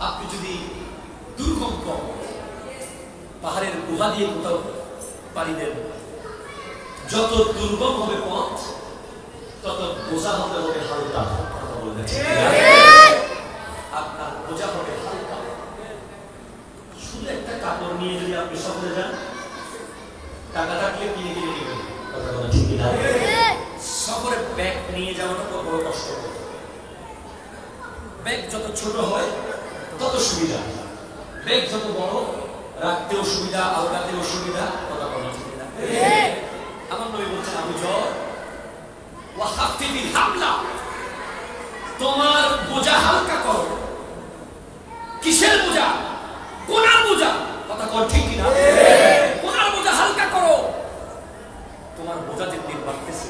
আপনি যদি দুর্গম পাহাড়ের গুহা দিয়ে কোথাও পাড়ি দেন, যত দুর্গম হবে পথ তত বোঝা হবে হালকা। আপনার বোঝা হবে হালকা। শুধু একটা কাপড় নিয়ে যদি আপনি সফরে যান, টাকা থাকলে কিনে কিনে নেবেন। কথা বলা ঠিক না? সফরে ব্যাগ নিয়ে যাওয়াটা তো বড় কষ্ট। ব্যাগ যত ছোট হয় তত সুবিধা, ব্যাগ যত বড় রাখতেও সুবিধা, আলগাতেও সুবিধা। কথা বলা ঠিক না? আমার নবী বলছেন, আবু যর ওয়া খাফফিল হামলা, তোমার বোঝা হালকা করো। কিসের বোঝা? কোনার বোঝা। কথা কর ঠিক না? কোনার বোঝা হালকা করো। তোমার বোঝা দিন দিন বাড়তেছে,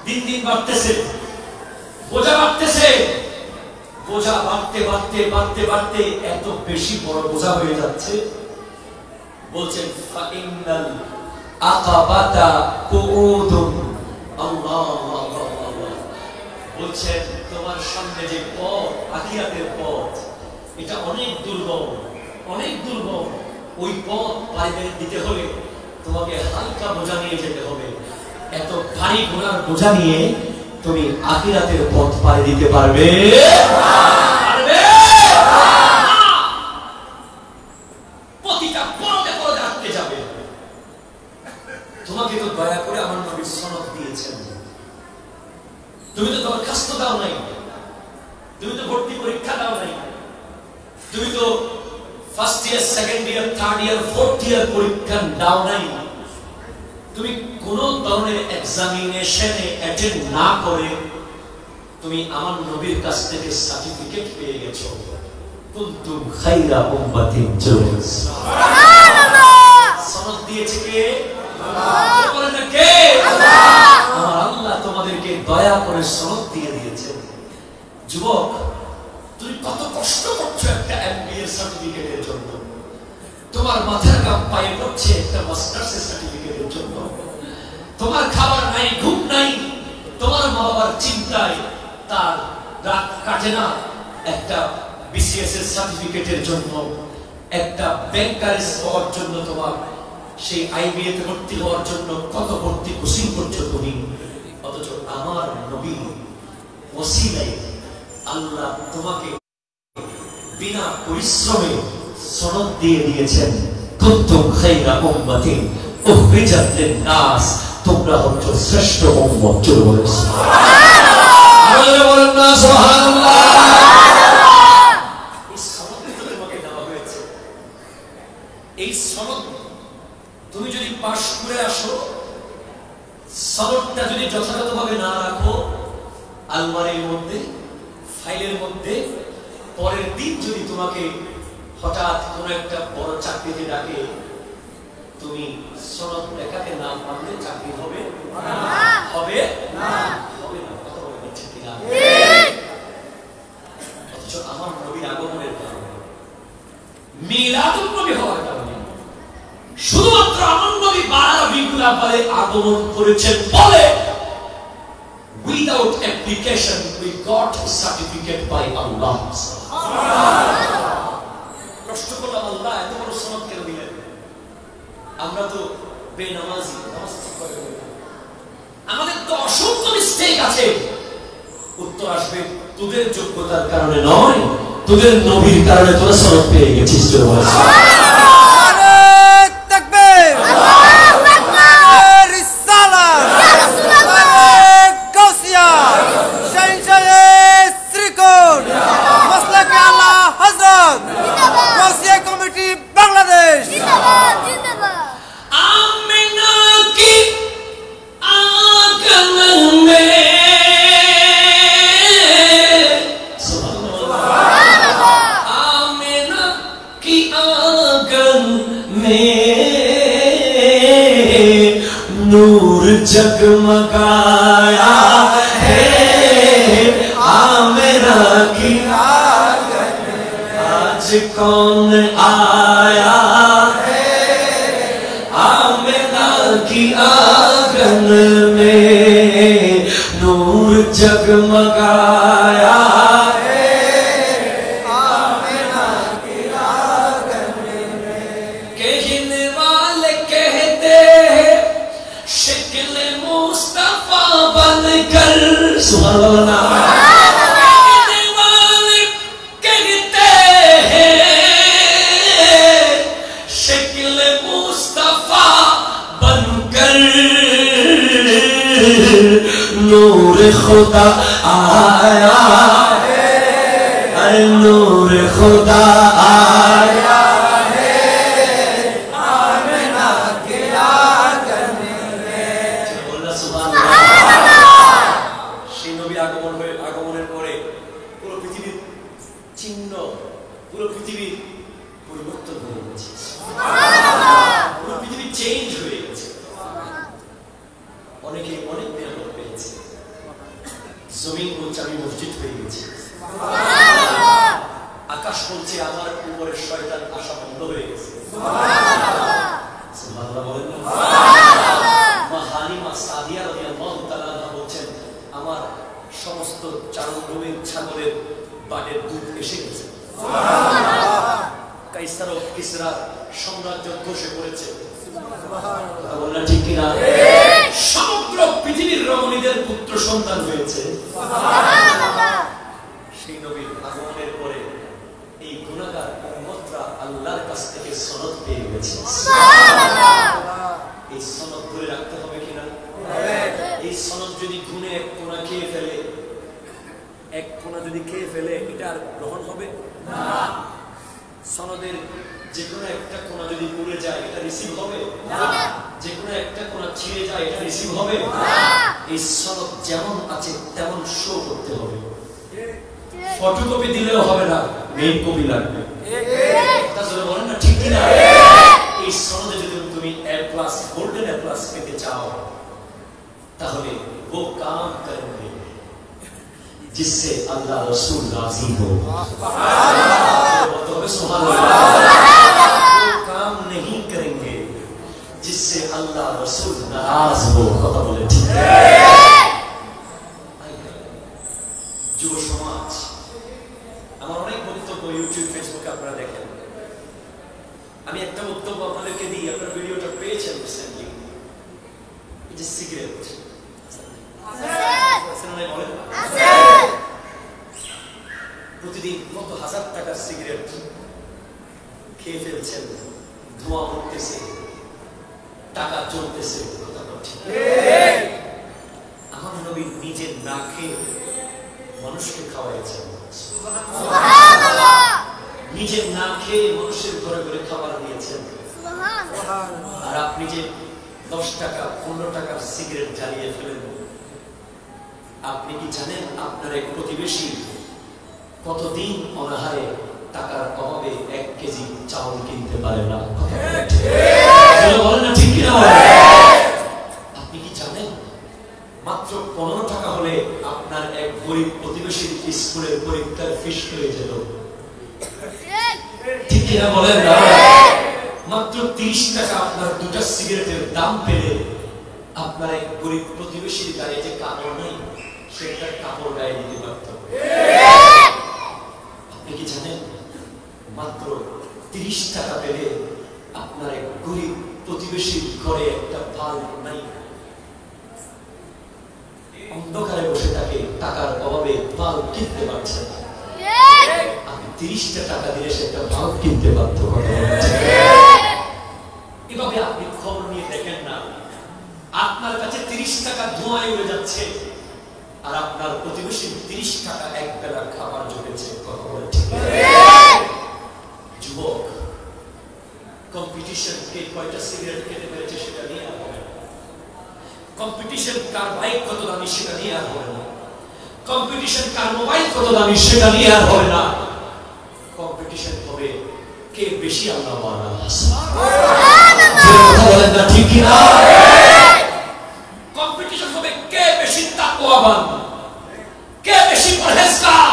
দিন দিন বাড়তেছে, বোঝা বাড়তেছে। বোঝা বাড়তে বাড়তে বাড়তে বাড়তে এত বেশি বড় বোঝা হয়ে যাচ্ছে। বলছেন ফাইনাল আকাবাতা কুউদুন, আল্লাহ আল্লাহ আল্লাহ। বলছেন তোমার সামনে যে পথ, আখিরাতের পথ, এটা অনেক দুর্গম, অনেক দুর্গম। ওই পথ পাড়ি দিতে হলে তোমাকে হালকা বোঝা নিয়ে যেতে হবে। এত ভারী গুনার বোঝা নিয়ে তুমি আখিরাতের পথ পাড়ি দিতে পারবে? প্রতিটা পরতে পরতে আটকে যাবে। তোমাকে তো দয়া করে আমার নবী সনদ দিয়েছেন, তুমি তো দরখাস্ত দাও নাই, তুমি তো ভর্তি পরীক্ষা দাও নাই, তুমি তো first year, second year, third year, fourth year পরীক্ষা দাও নাই, তুমি কোন ধরনের এক্সামিনেশনে অ্যাটেন্ড না করে তুমি আমার নবীর কাছ থেকে সার্টিফিকেট পেয়ে গেছো। কুনতুম খায়রা উম্মাতিন সুবহানাল্লাহ। সনদ দিয়েছে কে? আল্লাহ। বলেন না কে? আল্লাহ। আমার আল্লাহ তোমাদেরকে দয়া করে সনদ দিয়ে দিয়েছেন। যুবক, তুমি কত কষ্ট করছো একটা এমবিএ সার্টিফিকেটের জন্য, তোমার মাথার ঘাম পায়ে পড়ছে একটা মাস্টার্সের সার্টিফিকেটের জন্য, তোমার খাবার নাই, ঘুম নাই, তোমার মা বাবার চিন্তায় তার রাত কাটে না একটা বিসিএস এর সার্টিফিকেটের জন্য, একটা ব্যাংকারিস হওয়ার জন্য, তোমার সেই আইবিএ তে ভর্তি হওয়ার জন্য কত ভর্তি কোচিং করছো তুমি। অথচ আমার নবী ওসিলায় আল্লাহ তোমাকে বিনা পরিশ্রমে সনদ দিয়ে দিয়েছেন। কুনতুম খায়রা উম্মাতিন উখরিজাত লিন-নাস, তোমরা হচ্ছ শ্রেষ্ঠ উম্মত। জোরে বলেন সুবহানাল্লাহ। আরে বলেন না সুবহানাল্লাহ। এই সনদ তোমাকে দেওয়া হয়েছে। এই সনদ তুমি যদি পাশ করে আসো, সনদটা যদি যথাযথভাবে না রাখো আলমারির মধ্যে, ফাইলের মধ্যে, পরের দিন যদি তোমাকে হঠাৎ কোন একটা বড় চাকরিতে ডাকে, তুমি সনদ লেখাতে না পারলে চাকরি হবে না। হবে না। হবে না। কথা বলতে ঠিক কিনা? অথচ আমার নবীর আগমনের কারণে, মিলাদুন নবী হওয়ার কারণে, শুধুমাত্র আমার নবী 12 রবিউল আউয়ালে আগমন করেছেন বলে without application we got certificate by Allah. কষ্ট করলাম, আল্লাহ এত বড় সনদ কেন দিলেন? আমরা তো বেনামাজি, নামাজ ঠিক করে করি না, আমাদের তো অসংখ্য মিস্টেক আছে। উত্তর আসবে, তোদের যোগ্যতার কারণে নয়, তোদের নবীর কারণে তোরা সনদ পেয়ে গেছিস। जगमगाया है आमिना की आंगन, आज कौन आया है आमिना की आंगन में, नूर जगमगाया है आमिना की आंगन में। कहने वाले कहते हैं शक्ल मुस्तफा बनकर, सुभान अल्लाह, कहने वाले कहते हैं शक्ल मुस्तफा बनकर, नूर खुदा आया है, नूर खुदा आया है आमिना के आंगन में। सुभान अल्लाह। সেই নবী আগমনের পরে পুরো পৃথিবীর চিহ্ন, পুরো পৃথিবী পরিবর্তন হয়ে গেছে। সুবহানাল্লাহ। পুরো পৃথিবী চেঞ্জ হয়ে গেছে। অনেকে অনেক নিয়ামত পেয়েছে, জমিন বলছে আমি মসজিদ হয়ে গেছি। সুবহানাল্লাহ। আকাশ বলছে আমার উপরে শয়তান আসা বন্ধ হয়ে গেছে। সুবহানাল্লাহ। সুবহানাল্লাহ বলেন না? সুবহানাল্লাহ। মা হালিমা সাদিয়া রাদিয়াল্লাহু তাআলা বলছেন আমার সমস্ত চারণভূমির ছাগলের বাটের দুধ এসে গেছে। সুবহানাল্লাহ। কাইসার ও কিসরা সাম্রাজ্য ধসে পড়েছে। কথা বলেন ঠিক কিনা? সমগ্র পৃথিবীর রমণীদের পুত্র সন্তান হয়েছে সেই নবীর আগমনের পরে। এই গুনাহগার উম্মতরা আল্লাহর কাছ থেকে সনদ পেয়ে গেছে। এই সনদ ধরে রাখতে হবে কিনা? এই সনদ যদি গুণে এক কোনা খেয়ে ফেলে, এক কোনা যদি খেয়ে ফেলে, এটা আর গ্রহণ হবে না। সনদের যে কোনো একটা কোনা যদি পুড়ে যায়, এটা রিসিভ হবে না। যে কোনো একটা কোনা ছিঁড়ে যায়, এটা রিসিভ হবে না। এই সনদ যেমন আছে তেমন শো করতে হবে। ফটোকপি দিলেও হবে না, মেইন কপি লাগবে। তাহলে বলেন না ঠিক কিনা? এই সনদে যদি তুমি A+ গোল্ডেন A+ পেতে চাও, তাহলে वो काम करेंगे जिससे अल्लाह रसूल राजी हो। सुभान अल्लाह। वो काम नहीं करेंगे जिससे अल्लाह रसूल नाराज हो। কথা বলে ঠিক। যুব সমাজ, আমার অনেক বক্তব্য ইউটিউব ফেসবুকে আপনারা দেখেন। আমি একটা বক্তব্য আপনাদেরকে দিই, আপনারা ভিডিওটা পেয়েছেন রিসেন্টলি। এই যে সিগারেট, প্রতিদিন কত হাজার টাকার সিগারেট খেয়ে ফেলছেন, ধোঁয়া উঠতেছে, টাকা চলতেছে। আমার নবী নিজে না খেয়ে মানুষকে খাওয়াইছেন, নিজে না খেয়ে মানুষের ঘরে ঘরে খাবার দিয়েছেন। আর আপনি যে 10 টাকা 15 টাকার সিগারেট জ্বালিয়ে ফেলেন, আপনি কি জানেন আপনার এক প্রতিবেশী কতদিন অনাহারে টাকার অভাবে 1 কেজি চাউল কিনতে পারে না? বলেন না ঠিক কিনা? আপনি কি জানেন মাত্র 15 টাকা হলে আপনার এক গরিব প্রতিবেশীর স্কুলের পরীক্ষার ফিস হয়ে যেত? ঠিক কিনা বলেন না? মাত্র 30 টাকা আপনার 2টা সিগারেটের দাম পেলে আপনার এক গরিব প্রতিবেশীর গায়ে যে কাপড় নেই, সেটা কাপড় গায়ে দিতে পারত। আপনি কি জানেন মাত্র 30 টাকা পেলে আপনার এক গরিব প্রতিবেশীর ঘরে একটা বাল্ব নাই, অন্ধকারে বসে থাকে, টাকার অভাবে বাল্ব কিনতে পারছে না। আপনি 30টা টাকা দিয়ে সেটা বাল্ব কিনতে বাধ্য করেন। এভাবে আপনি খবর নিয়ে দেখেন না, আপনার কাছে 30 টাকা ধোঁয়ায় উড়ে যাচ্ছে, আর আপনার প্রতিবেশীর 30 টাকা এক বেলা খাবার জুটেছে। কথা বলে ঠিক? যুবক, কম্পিটিশন কে কয়টা সিগারেট খেতে পেরেছে সেটা নিয়ে আর হবে না। কম্পিটিশন কার বাইক কত দামি সেটা নিয়ে আর হবে না। কম্পিটিশন কার মোবাইল কত দামি সেটা নিয়ে আর হবে না। কম্পিটিশন হবে কে বেশি আল্লাহ ওয়ালা। কথা বলেন না ঠিক কি না? কম্পিটিশন হবে কে বেশি তাকওয়াবান, কে বেশি পরহেজগার,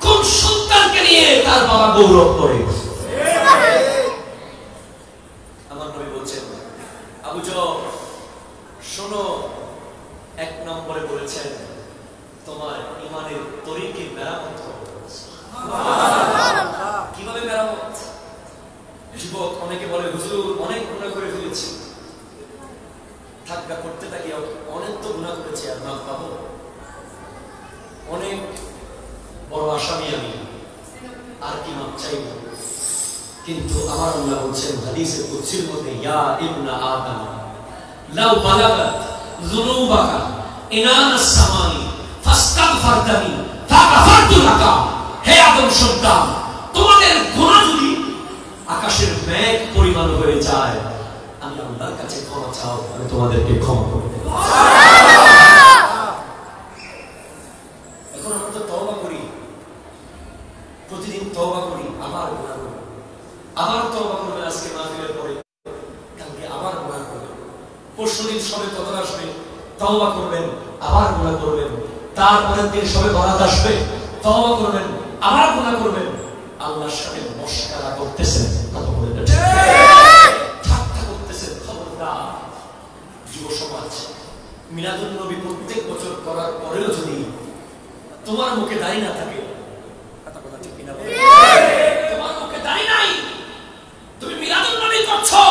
কোন সন্তানকে নিয়ে তার বাবা গৌরব করে। আমার নবী বলছেন, আবু জহল শোনো, 1 নম্বরে বলেছেন তোমার ঈমানের তরিকে মেরামত করো। কিভাবে মেরামত? যুবক অনেকে বলে, হুজুর অনেক গুনাহ করে ফেলেছি, থাকবা করতে থাকি, অনেক তো গুনাহ করেছি, আর মাফ পাবো, অনেক বড় আসামি আমি, আর কি মাফ চাইব? কিন্তু আমার আল্লাহ বলছেন হাদিসে কুদসির মধ্যে, ইয়া ইবনা আদম লাউ বালাগাত যুনুবাকা ইনানাস সামাই ফাস্তাগফারতানি ফাগফারতু লাকা। হে আদম সন্তান, তোমাদের গুনাহ যদি আকাশের মেঘ পরিমাণ হয়ে যায়, আমি আল্লাহর কাছে ক্ষমা চাও, আমি তোমাদেরকে ক্ষমা করে দেব। এখন আমরা তো তওবা করি, প্রতিদিন তওবা করি, আবার গুনাহ করি, আবার তওবা করবেন আজকে মাহফিলের পরে, কালকে আবার গুনাহ করবেন, পরশুদিন সবে কদর আসবে, তওবা করবেন, আবার গুনাহ করবেন, তারপরের দিন সবে বরাত আসবে, তওবা করবেন, আবার গুনাহ করবেন। আল্লাহর সাথে মশকরা করতেছেন, কথা বলেন না ঠিক? ঠাট্টা করতেছেন। খবরদার যুব সমাজ, মিলাদুন নবী প্রত্যেক বছর করার পরেও যদি তোমার মুখে দাড়ি না থাকে, কথা কথা ঠিক কিনা? তোমার মুখে দাড়ি নাই, তুমি মিলাদুন নবী করছো,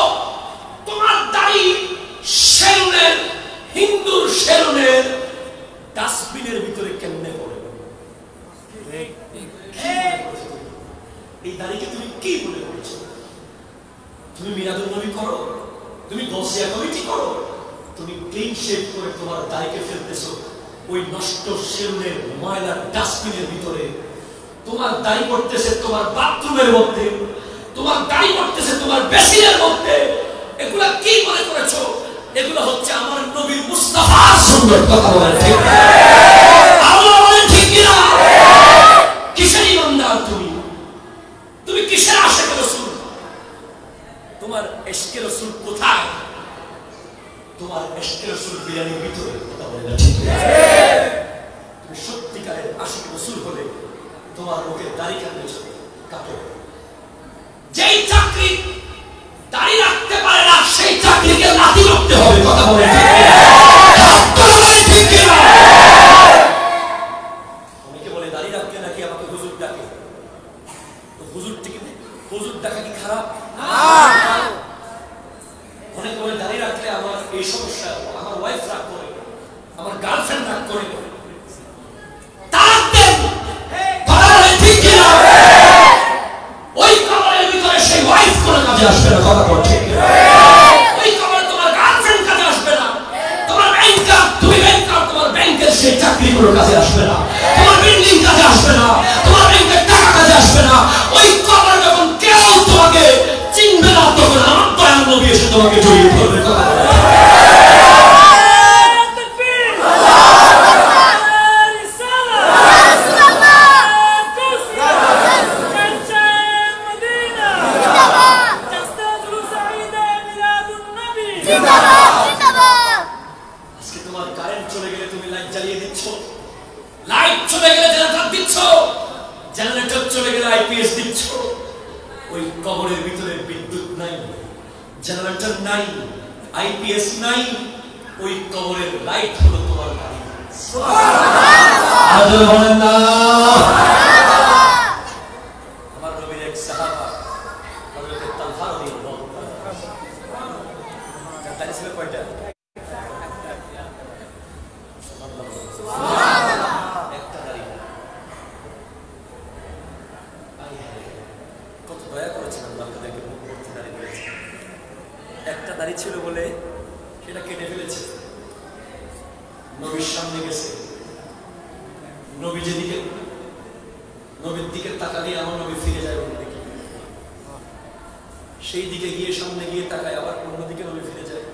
তুমি কি মনে করছো? তুমি মিলাদুন নবী করো, তুমি গৌসিয়া কমিটি করো, তুমি ক্লিন শেভ করে তোমার দাড়িকে ফেলতেছো ওই নষ্ট সেলুনের ময়লা ডাস্টবিনের ভিতরে। তোমার দাড়ি পড়তেছে তোমার বাথরুমের মধ্যে, তোমার দাড়ি পড়তেছে তোমার বেসিনের মধ্যে। এগুলা কি মনে করেছো? এগুলো হচ্ছে আমার নবী মুস্তাফার সুন্দর। কথা বলেন ঠিক? আল্লাহ বলেন ঠিক কিনা? কিসের ইমানদার তুমি? তুমি কিসের আশিক রাসূল? তোমার ইশকে রাসূল কোথায়? তোমার ইশকে রাসূল বিরিয়ানির ভিতরে। কথা বলেন ঠিক? তুমি সত্যিকারের আশিক রাসূল হলে তোমার মুখে দাড়ি কাটো। যেই চাকরি দাড়ি রাখতে পারে না সেই চাকরিকে লাথি রাখতে হবে। কথা বলেন ঠিক কিনা? অনেকে বলে দাড়ি রাখতে নাকি আমাকে হুজুর ডাকে। তো হুজুর ডাকা কি খারাপ? অনেকে বলে দাড়ি রাখলে আমার এই সমস্যা, আমার ওয়াইফ রাগ করে, আমার গার্লফ্রেন্ড রাগ করে। ওই কবরের ভিতরে সেই ওয়াইফ কোনো কাজে আসবে না। কথা বল ঠিক? ওই কবরে তোমার গার্লফ্রেন্ড কাজে আসবে না, তোমার ব্যাংকার, তুমি ব্যাংকার, তোমার ব্যাংকের সেই চাকরি কোনো কাজে আসবে না, তোমার বিল্ডিং কাজে আসবে না, তোমার ব্যাংকের টাকা কাজে আসবে না। ওই কবরে যখন কেউ তোমাকে চিনবে না তখন আমার দয়াল নবী এসে তোমাকে জড়িয়ে ধরবে। কথা বল। আজকে তোমার কারেন্ট চলে গেলে তুমি লাইট জ্বালিয়ে দিচ্ছ, লাইট চলে গেলে জেনারেটর দিচ্ছ, জেনারেটর চলে গেলে আইপিএস দিচ্ছ। ওই কবরের ভিতরে বিদ্যুৎ নাই, জেনারেটর নাই, আইপিএস নাই, ওই কবরের লাইট হলো তোমার গাড়ি। সুবহানাল্লাহ বলেন না? আমার নবীর এক সাহাবা হযরত তালহা রাদিয়াল্লাহু তাআলা তার ছিল কয়টা? একটা দাড়ি। কত দয়া করেছেন আল্লাহ তাদেরকে, মুখ ভর্তি দাড়ি দিয়েছে। একটা দাড়ি ছিল বলে সেটা কেটে ফেলেছে। নবীর সামনে গেছে, নবী যেদিকে, নবীর দিকে তাকালে আমার নবী ফিরে যায় অন্যদিকে, সেই দিকে গিয়ে সামনে গিয়ে তাকায় আবার অন্যদিকে নবী ফিরে যায়।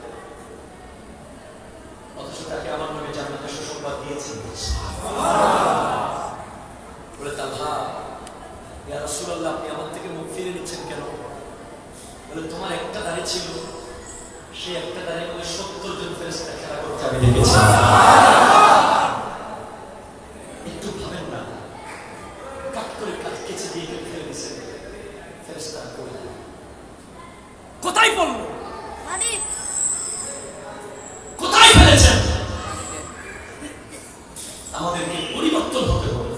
অথচ তাকে আমার নবী জান্নাতের সুসংবাদ দিয়েছেন। বলে তালহা, ইয়া রাসূলুল্লাহ, আপনি আমার থেকে মুখ ফিরে নিচ্ছেন কেন? বলে তোমার একটা দাড়ি ছিল, সেই একটা দাড়ি করে 70 জন ফেরেশতা খেলা করতে আমি দেখেছি। একটু ভাবেন না, কাট করে কেচে দিয়ে ফেলে দিয়েছেন ফেরেশতা। কোথায় পড়লো? কোথায় ফেলেছেন? আমাদেরকে পরিবর্তন হতে হবে।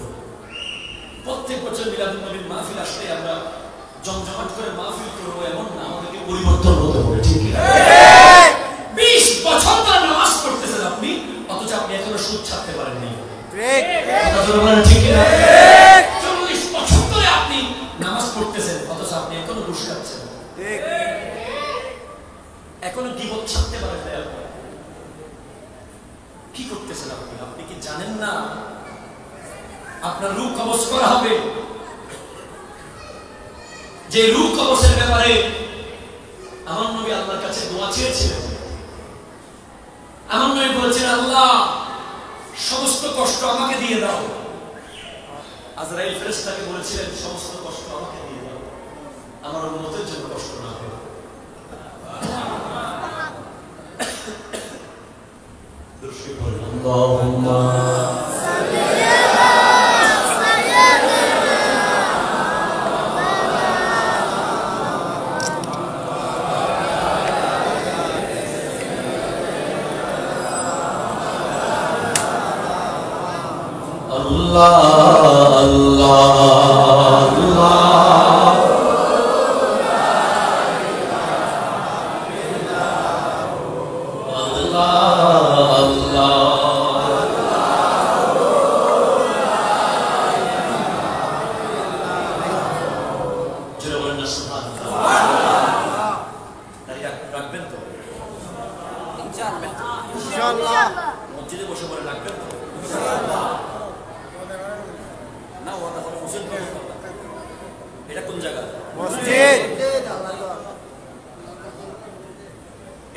প্রত্যেক বছর মিলাদুন নবীর মাহফিল আসলে আমরা জমজমাট করে মাহফিল করবো এমন না, আমাদেরকে পরিবর্তন হতে হবে। ঠিক কি? 20 বছর ধরে নামাজ পড়তেছেন আপনি, অথচ আপনি এখনো সুদ ছাড়তে পারেননি। ঠিক কি না? 40 বছর ধরে আপনি নামাজ পড়তেছেন, অথচ আপনি এখনো ঘুষ খাচ্ছেন। এখনো গীবত ছাড়তে পারেন না। কি করতেছেন আপনি? আপনি কি জানেন না আপনার রূহ কবজ করা হবে? যে রূহ কবজের ব্যাপারে আমার নবী আল্লাহর কাছে দোয়া চেয়েছিলেন। আমার নবী বলেছেন, আল্লাহ সমস্ত কষ্ট আমাকে দিয়ে দাও। আজরাইল ফেরেশতাকে বলেছিলেন, সমস্ত কষ্ট আমাকে দিয়ে দাও, আমার উম্মতের জন্য কষ্ট না হয়। আল্লাহুম্মা সাল্লি আলা সাইয়্যিদিনা। আল্লাহ আল্লাহ আল্লাহ না সুবহানাল্লাহ। দাড়ি রাখবেন তো ইনশাআল্লাহ। মসজিদে বসে পড়ে রাখবেন তো ইনশাআল্লাহ। না ওটা হলো মুসলিম। এটা কোন জায়গা? মসজিদ।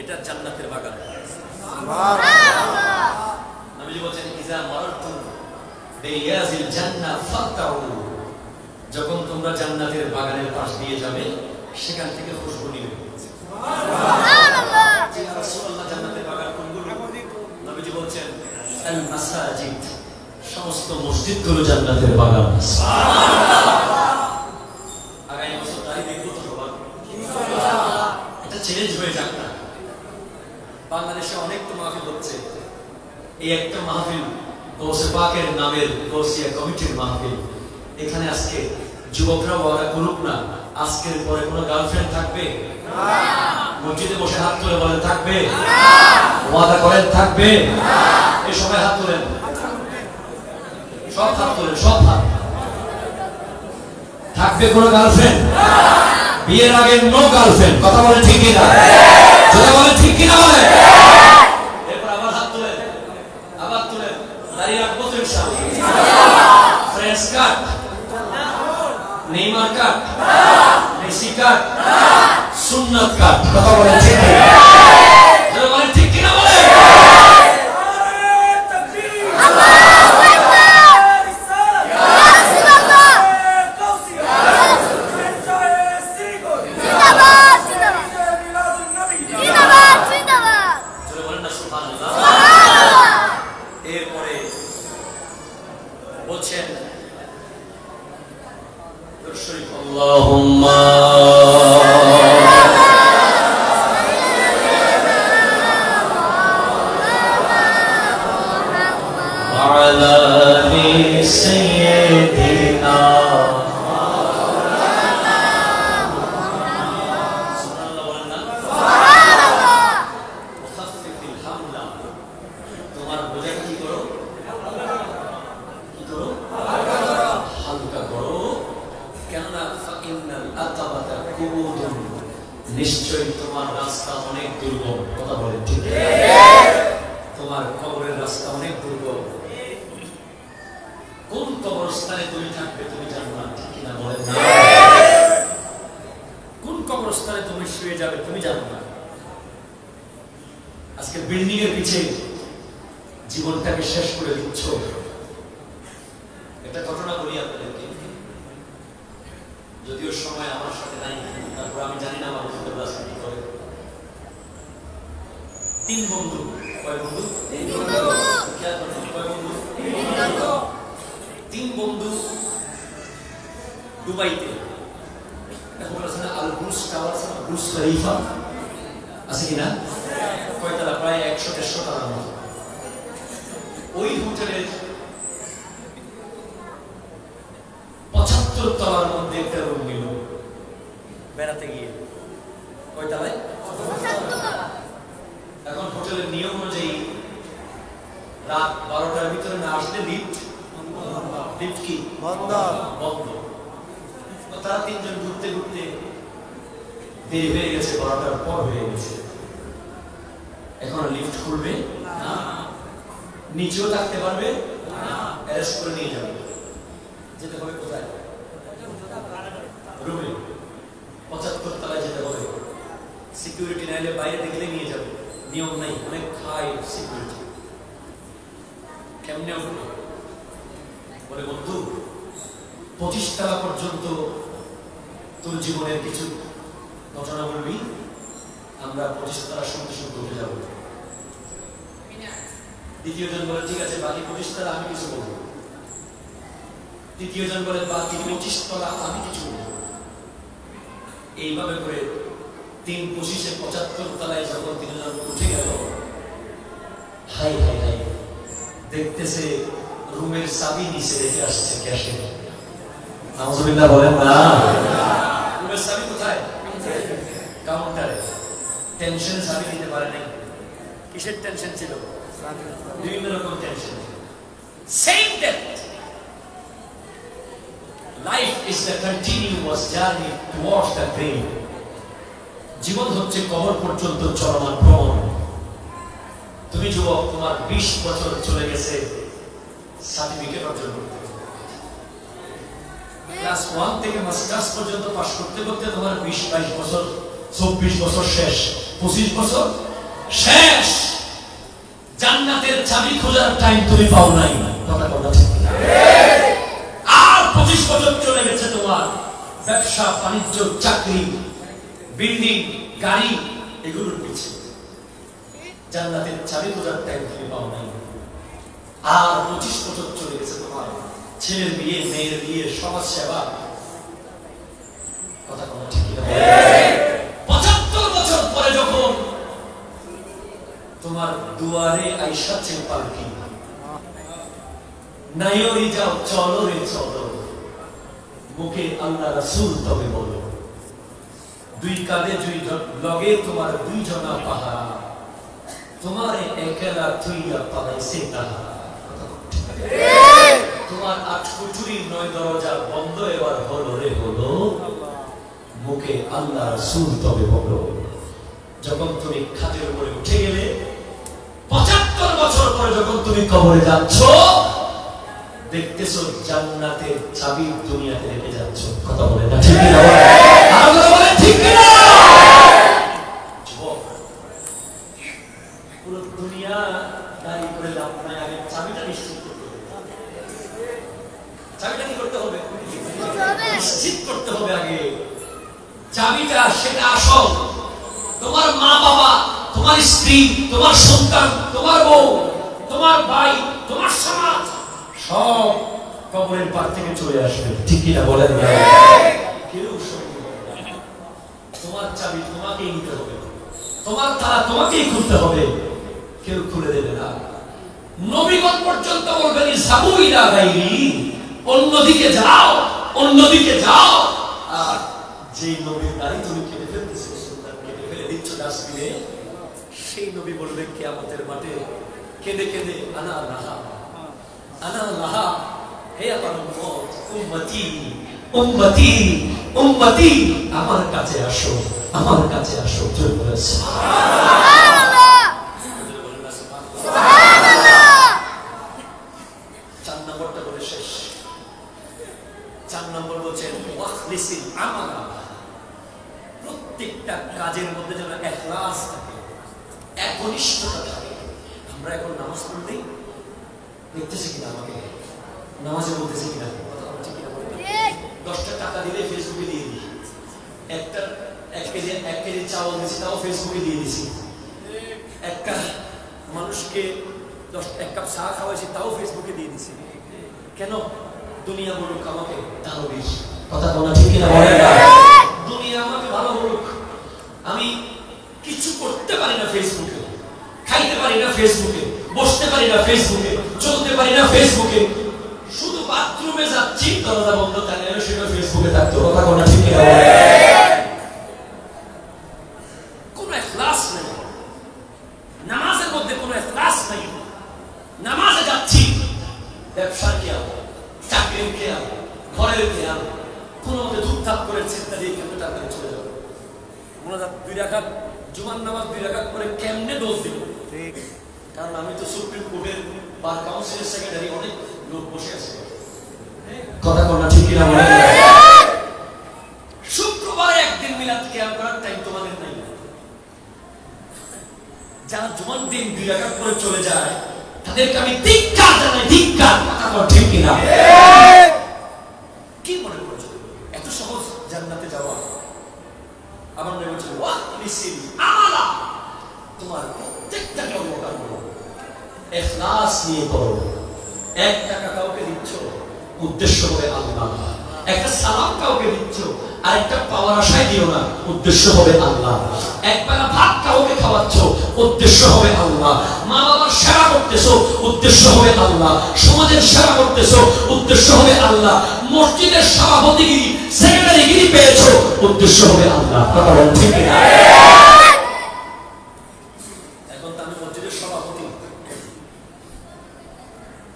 এটা জান্নাতের বাগান। সুবহানাল্লাহ। নবীজি বলেন ইজা মারতুম বিয়াজিল জান্নাহ ফাতাউ, যখন তোমরা জান্নাতের বাগানের পাশ দিয়ে যাবে সেখান থেকে খুশবু নিবে। সুবহানাল্লাহ। ইয়া রাসূলুল্লাহ, জান্নাতের বাগান কোনগুলো? নবীজি বলেন আল মাসাজিদ, সমস্ত মসজিদগুলো জান্নাতের বাগান। সুবহানাল্লাহ। আগামী বছর তাই দেখবো তো সবাই ইনশাআল্লাহ। এটা চেঞ্জ হয়ে যাক না। বাংলাদেশে অনেক তো মাহফিল হচ্ছে, এই একটা মাহফিল গৌসে পাকের নামের গৌসিয়া কমিটির মাহফিল। এখানে আজকে যুবকরা ওয়াদা করুক না, আজকের পরে কোনো গার্লফ্রেন্ড থাকবে না। মসজিদে বসে হাত তুলে বলেন থাকবে না। ওয়াদা করেন থাকবে না। এই সবাই হাত তোলেন, সব হাত তোলেন, সব হাত। থাকবে কোনো গার্লফ্রেন্ড না। বিয়ের আগে নো গার্লফ্রেন্ড। কথা বলেন ঠিক কিনা? যদি বলেন ঠিক কিনা বলেন। এরপর আবার হাত তোলেন, আবার তোলেন। দাঁড়িয়ে রাখবো তো ইনশাআল্লাহ। ফ্রেন্ডস কাট, নেইমার কাট, মেসি কাট, সুন্নাত কাট। কথা বলেন ঠিক কিনা? যদি বলেন ঠিক কিনা বলেন। এরপরে বলছেন আল্লাহুম্মা আলা আলি সাইয়্যিদিনা। সুবহানাল্লাহ বলেন না? সুবহানাল্লাহ। মুখাফফিফিল হামলা, তোমার বোঝা কি করো? কি করো? হালকা করো। কেননা ফাইনাল আতাবাতা কুবুদুন, নিশ্চয়ই তোমার রাস্তা অনেক দুর্গম। কথা বলেন ঠিক? তোমার কবরের রাস্তা অনেক দুর্গম। কোন কবরস্থানে তুমি থাকবে তুমি জানো না, ঠিক কিনা বলেন না? কোন কবরস্থানে তুমি শুয়ে যাবে তুমি জানো না। আজকে বিল্ডিং এর পিছে জীবনটাকে শেষ করে দিচ্ছ। একটা ঘটনা বলি আপনাদেরকে, যদিও সময় আমার সাথে নাই, তারপর আমি জানি না আমার হুজুর রাসূল কি করে। তিন বন্ধু। কয় বন্ধু? তিন বন্ধু। কয় বন্ধু? তিন বন্ধু। তিন বন্ধু দুবাইতে। এখন আছে না আল বুরজ টাওয়ার, আছে না বুরজ খলিফা, আছে কিনা? কয়তলা? প্রায় 100-150 তলার মতো। ওই হোটেলের 75 তলার মধ্যে একটা রুম নিল বেড়াতে গিয়ে। কয়তলায়? 75। এখন হোটেলের নিয়ম অনুযায়ী রাত 12টার ভিতরে না আসলে লিফট কি বন্ধ। তারা তিনজন ঘুরতে ঘুরতে দেরি হয়ে গেছে, 12টার পর হয়ে গেছে। এখন লিফট খুলবে না, নিচেও থাকতে পারবে না, অ্যারেস্ট করে নিয়ে যাবে। যেতে হবে কোথায়? রুমে। 75 তলায় যেতে হবে। সিকিউরিটি নাইলে বাইরে দেখলে নিয়ে যাবে, নিয়ম নাই, অনেক হাই সিকিউরিটি। কেমনে উঠবে? বলে বন্ধু 25 তলা পর্যন্ত তোর জীবনের কিছু ঘটনা বলবি, আমরা 25 তলা শুনতে শুনতে উঠে যাবো। দ্বিতীয়জন বলে ঠিক আছে, বাকি 25 তলা আমি কিছু বলবো। তৃতীয়জন বলে বাকি 25 তলা আমি কিছু বলবো। এইভাবে করে 3-25-এ 75 তলায় যখন তিনজন উঠে গেল, হাই হাই হাই, দেখতেছে রুমের চাবি নিচে রেখে আসছে ক্যাশে। নাউজুবিল্লাহ বলেন না? রুমের চাবি কোথায়? কাউন্টারে। টেনশন চাবি দিতে পারে নাই। কিসের টেনশন ছিল? বিভিন্ন রকম tension. Same date life is the continuous journey towards the grave. জীবন হচ্ছে কবর পর্যন্ত চলমান ভ্রমণ। তুমি যুবক, তোমার 20 বছর চলে গেছে সার্টিফিকেট অর্জন করতে, ক্লাস 1 থেকে মাস্টার্স পর্যন্ত পাস করতে করতে তোমার 20-22 বছর, 24 বছর শেষ, 25 বছর শেষ। জান্নাতের চাবি খোঁজার টাইম তুমি পাও নাই, কথা বলা ঠিক না? আর 25 বছর চলে গেছে তোমার ব্যবসা বাণিজ্য, চাকরি, বিল্ডিং, গাড়ি, এগুলোর পিছে। জান্নাতের চাবি খোঁজার টাইম তুমি পাও নাই। আর 25 বছর চলে গেছে তোমার ছেলের বিয়ে, মেয়ের বিয়ে, সমাজ সেবা, কথা বলা ঠিক না? 75 বছর পরে যখন তোমার দুয়ারে আইসা পালকি, নাইরি যাও চলো রে চলো, মুখে আল্লাহ রাসূল তবে বলো, দুই কাঁধে দুই লগে তোমার দুইজনা পাহারা, তোমারে একলা থুইয়া পালাইছে তাহারা। তোমার 8 কুঠুরির 9 দরজা বন্ধ এবার হলো রে হলো, মুখে আল্লাহ রাসূল তবে বলো। যখন তুমি খাটের উপরে উঠে গেলে, 75 বছর পরে যখন তুমি কবরে যাচ্ছ, দেখতেছো জান্নাতের চাবি দুনিয়াতে রেখে যাচ্ছ, কথা বলে না ঠিক না? আর কথা বলে ঠিক না? যুবক, পুরো দুনিয়া দাঁড়ি করে লাভ নাই, আগে চাবিটা নিশ্চিত করতে হবে। চাবিটা কি করতে হবে? নিশ্চিত করতে হবে আগে। চাবিটা সেটা আসল। তোমার মা বাবা, তোমার স্ত্রী, তোমার সন্তান, তোমার বউ, তোমার ভাই, তোমার সমাজ সব কবরের পার থেকে চলে আসবে, ঠিক কিনা বলেন? কেউ তোমার চাবি তোমাকেই নিতে হবে, তোমার তালা তোমাকেই খুলতে হবে, কেউ খুলে দেবে না। নবীগণ পর্যন্ত বলবেন যাবো ইলা গায়রি, অন্যদিকে যাও, অন্যদিকে যাও। আর যে নবীর দাড়ি তুমি কেটে ফেলতেছো, কেটে ফেলে দিচ্ছ ডাস্টবিনে, সেই নবী বলবে কিয়ামতের মাঠে কেঁদে কেঁদে, আনা লাহা আনা লাহা, হে আমার উম্মত, উম্মতি উম্মতি উম্মতি, আমার কাছে আসো, আমার কাছে আসো। জোরে বলে সুবহানাল্লাহ, সুবহানাল্লাহ। 4 নম্বরটা বলে শেষ। 4 নম্বর বলছেন ওয়াখলিসিল আমালা, প্রত্যেকটা কাজের মধ্যে যেন ইখলাস থাকে, একনিষ্ঠতা থাকে। আমরা এখন নামাজ পড়লে দেখতেছি কিনা, আমাকে নামাজে বলতেছি কিনা, 10টা টাকা দিলে ফেসবুকে দিয়ে দিই, এক কেজি চাউল দিয়েছি তাও ফেসবুকে দিয়ে দিছি, একটা মানুষকে 1 কাপ চা খাওয়াইছি তাও ফেসবুকে দিয়ে দিছি। কেন? দুনিয়া বলুক আমাকে দারুবিশ, কথা বলা ঠিক কিনা বলেন? দুনিয়া আমাকে ভালো বলুক, আমি কিছু করতে পারি না ফেসবুকে, খাইতে পারি না ফেসবুকে, বসতে পারি না ফেসবুকে, চলতে পারি না ফেসবুকে, শুধু বাথরুমে যাচ্ছি দরজা বন্ধ, তাহলে সেটা ফেসবুকে থাকতো, কথা বলা ঠিক কিনা বলেন? কোনো ইখলাস নেই নামাজের মধ্যে, কোনো ইখলাস নেই। নামাজে যাচ্ছি, ব্যবসার খেয়াল, চাকরির খেয়াল, ঘরের খেয়াল, কোনো মতে ধূপধাপ করে চিন্তা দিয়ে কেমনে তাড়াতাড়ি চলে যাবো। মোনাজাত 2 রাকাত, জুমার নামাজ 2 রাকাত করে কেমনে দোষ দিব? ঠিক, কারণ আমি তো সুপ্রিম কোর্টের বার কাউন্সিলের সেক্রেটারি, অনেক লোক বসে আছে, কথা বলা ঠিক কিনা বলেন? শুক্রবারে একদিন মিলাদ কিয়াম করার টাইম তোমাদের নাই। যারা জুমার দিন 2 রাকাত করে চলে যায়, তাদেরকে আমি ধিক্কার জানাই, ধিক্কার, কথা বলা ঠিক কিনা? কি মনে করছো এত সহজ জান্নাতে যাওয়া? আমার নবী বলেছেন ওয়াখলিসিল আমালা, তোমার প্রত্যেকটা কর্মকাণ্ড ইখলাস নিয়ে করো। 1 টাকা কাউকে দিচ্ছ, উদ্দেশ্য হবে আল্লাহ। একটা সালাম কাউকে দিচ্ছ, আরেকটা পাওয়ার আশায় দিও না, উদ্দেশ্য হবে আল্লাহ। 1 বেলা ভাত কাউকে খাওয়াচ্ছ, উদ্দেশ্য হবে আল্লাহ। মা বাবার সেবা করতেছো, উদ্দেশ্য হবে আল্লাহ। সমাজের সেবা করতেছো, উদ্দেশ্য হবে আল্লাহ। মসজিদের সভাপতিগিরি, সেক্রেটারিগিরি পেয়েছো, উদ্দেশ্য হবে আল্লাহ, কথা বলেন ঠিক না? এখন তো আমি মসজিদের সভাপতি,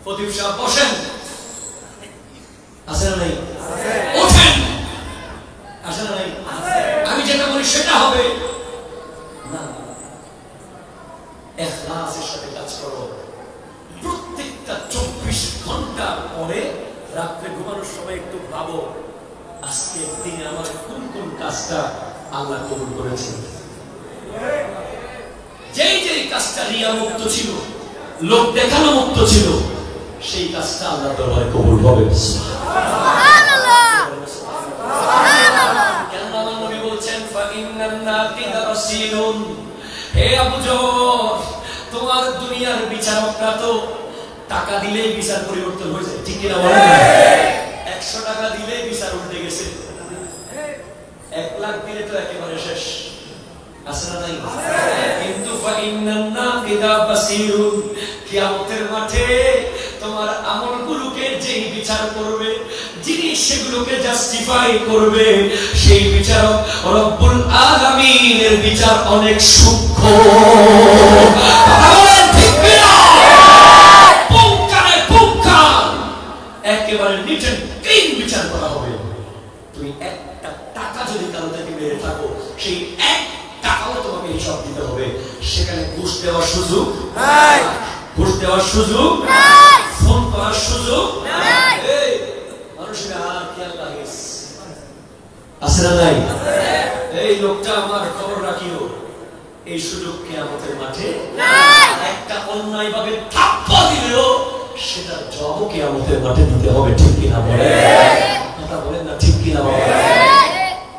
খতিব সাহেব বসেন, আছে না নাই? আমি যেটা বলি সেটা হবে না। ইখলাসের সাথে কাজ করো। প্রত্যেকটা 24 ঘন্টা পরে রাত্রে ঘুমানোর সময় একটু ভাবো, আজকে দিনে আমার কোন কোন কাজটা আল্লাহ কবুল করেছেন। যেই যেই কাজটা রিয়া মুক্ত ছিল, লোক দেখানো মুক্ত ছিল, সেই কাজটা আল্লাহ দরবারে কবুল হবে। সুবহানাল্লাহ। কেন আমার নবী বলছেন ফাইন্নান নাকিদা রাসিলুন, হে আবু যর, তোমার দুনিয়ার বিচারকরা তো টাকা দিলেই বিচার পরিবর্তন হয়ে যায়, ঠিক কিনা বলেন? 100 টাকা দিলেই বিচার উল্টে গেছে, 1 লাখ দিলে তো একেবারে শেষ। আসলে নাই, কিন্তু ফাইন্নান নাকিদা বাসীরুন, কিয়ামতের মাঠে তোমার আমলগুলোকে যেই বিচার করবে, যিনি সেগুলোকে জাস্টিফাই করবে, সেই বিচারক রব্বুল আলামিনের বিচার অনেক সূক্ষ্ম। ঠিক কিনা? পুঙ্খানে পুঙ্খান একেবারে নিট এন্ড ক্লিন বিচার করা হবে। তুমি একটা টাকা যদি কারো থেকে মেরে থাকো, সেই এক টাকাও তোমাকে হিসাব দিতে হবে। সেখানে ঘুষ দেওয়ার সুযোগ নাই, ঘুষ দেওয়ার সুযোগ নাই, ফোন করার সুযোগ নাই। এই মানুষের আর খেয়াল রাখিস, আছে না নাই? এই লোকটা আমার খবর রাখিও, এই সুযোগ কিয়ামতের মাঠে নাই। একটা অন্যায় ভাবে থাপ্পড় দিলেও সেটা জবাব কিয়ামতের মাঠে দিতে হবে, ঠিক কিনা বলেন? কথা বলেন না, ঠিক কিনা বলেন?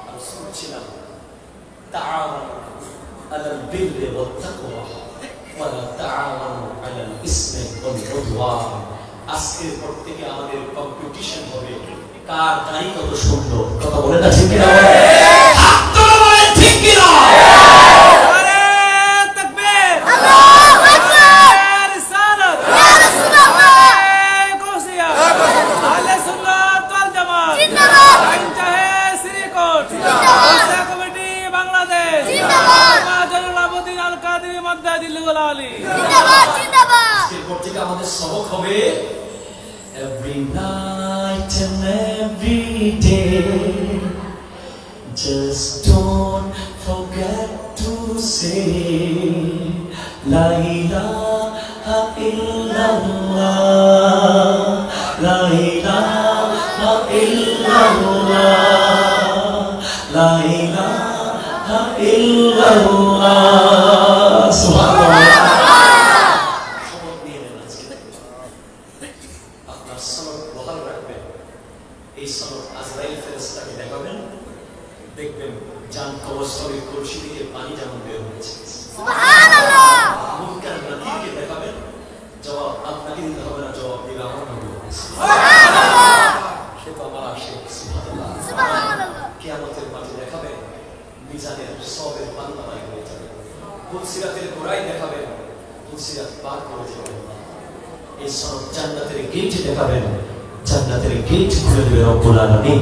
আমি শুনছিলাম তাআওয়ানু আলাল বিররি ওয়াত তাকওয়া ওয়া লা তাআওয়ানু আলাল ইসমি ওয়াল উদওয়ান। আজকের পর থেকে আমাদের কম্পিটিশন হবে কার দাড়ি কত সুন্দর। কথা বলেন না, ঠিক কিনা বলেন? হাত তোলো, বলেন ঠিক কিনা? আমাদের সবক হবে every night and every day, just don't forget to say la ilaha illallah, la ilaha illallah, la ilaha illallah। সুবহানাল্লাহ। দেখবেন জান কবজ করে কলসি থেকে পানি যেমন বের হচ্ছে। সুবহানাল্লাহ। মুনকার নাকিরকে দেখাবেন, জবাব আপনাকে দিতে হবে না, জবাব দিবে আমার নবী। সুবহানাল্লাহ। সে তো আমার আশিক। সুবহানাল্লাহ। সুবহানাল্লাহ। কিয়ামতের মাঠে দেখাবেন, মিজানের সওয়াবের পাল্লা ভারী হয়ে যাবে। ফুলসিরাতের গোড়ায় দেখাবেন, ফুলসিরাত পার করে যাবেন। এই সব জান্নাতের গেট দেখাবেন, জান্নাতের গেট খুলে দেবে রব্বুল আলামিন।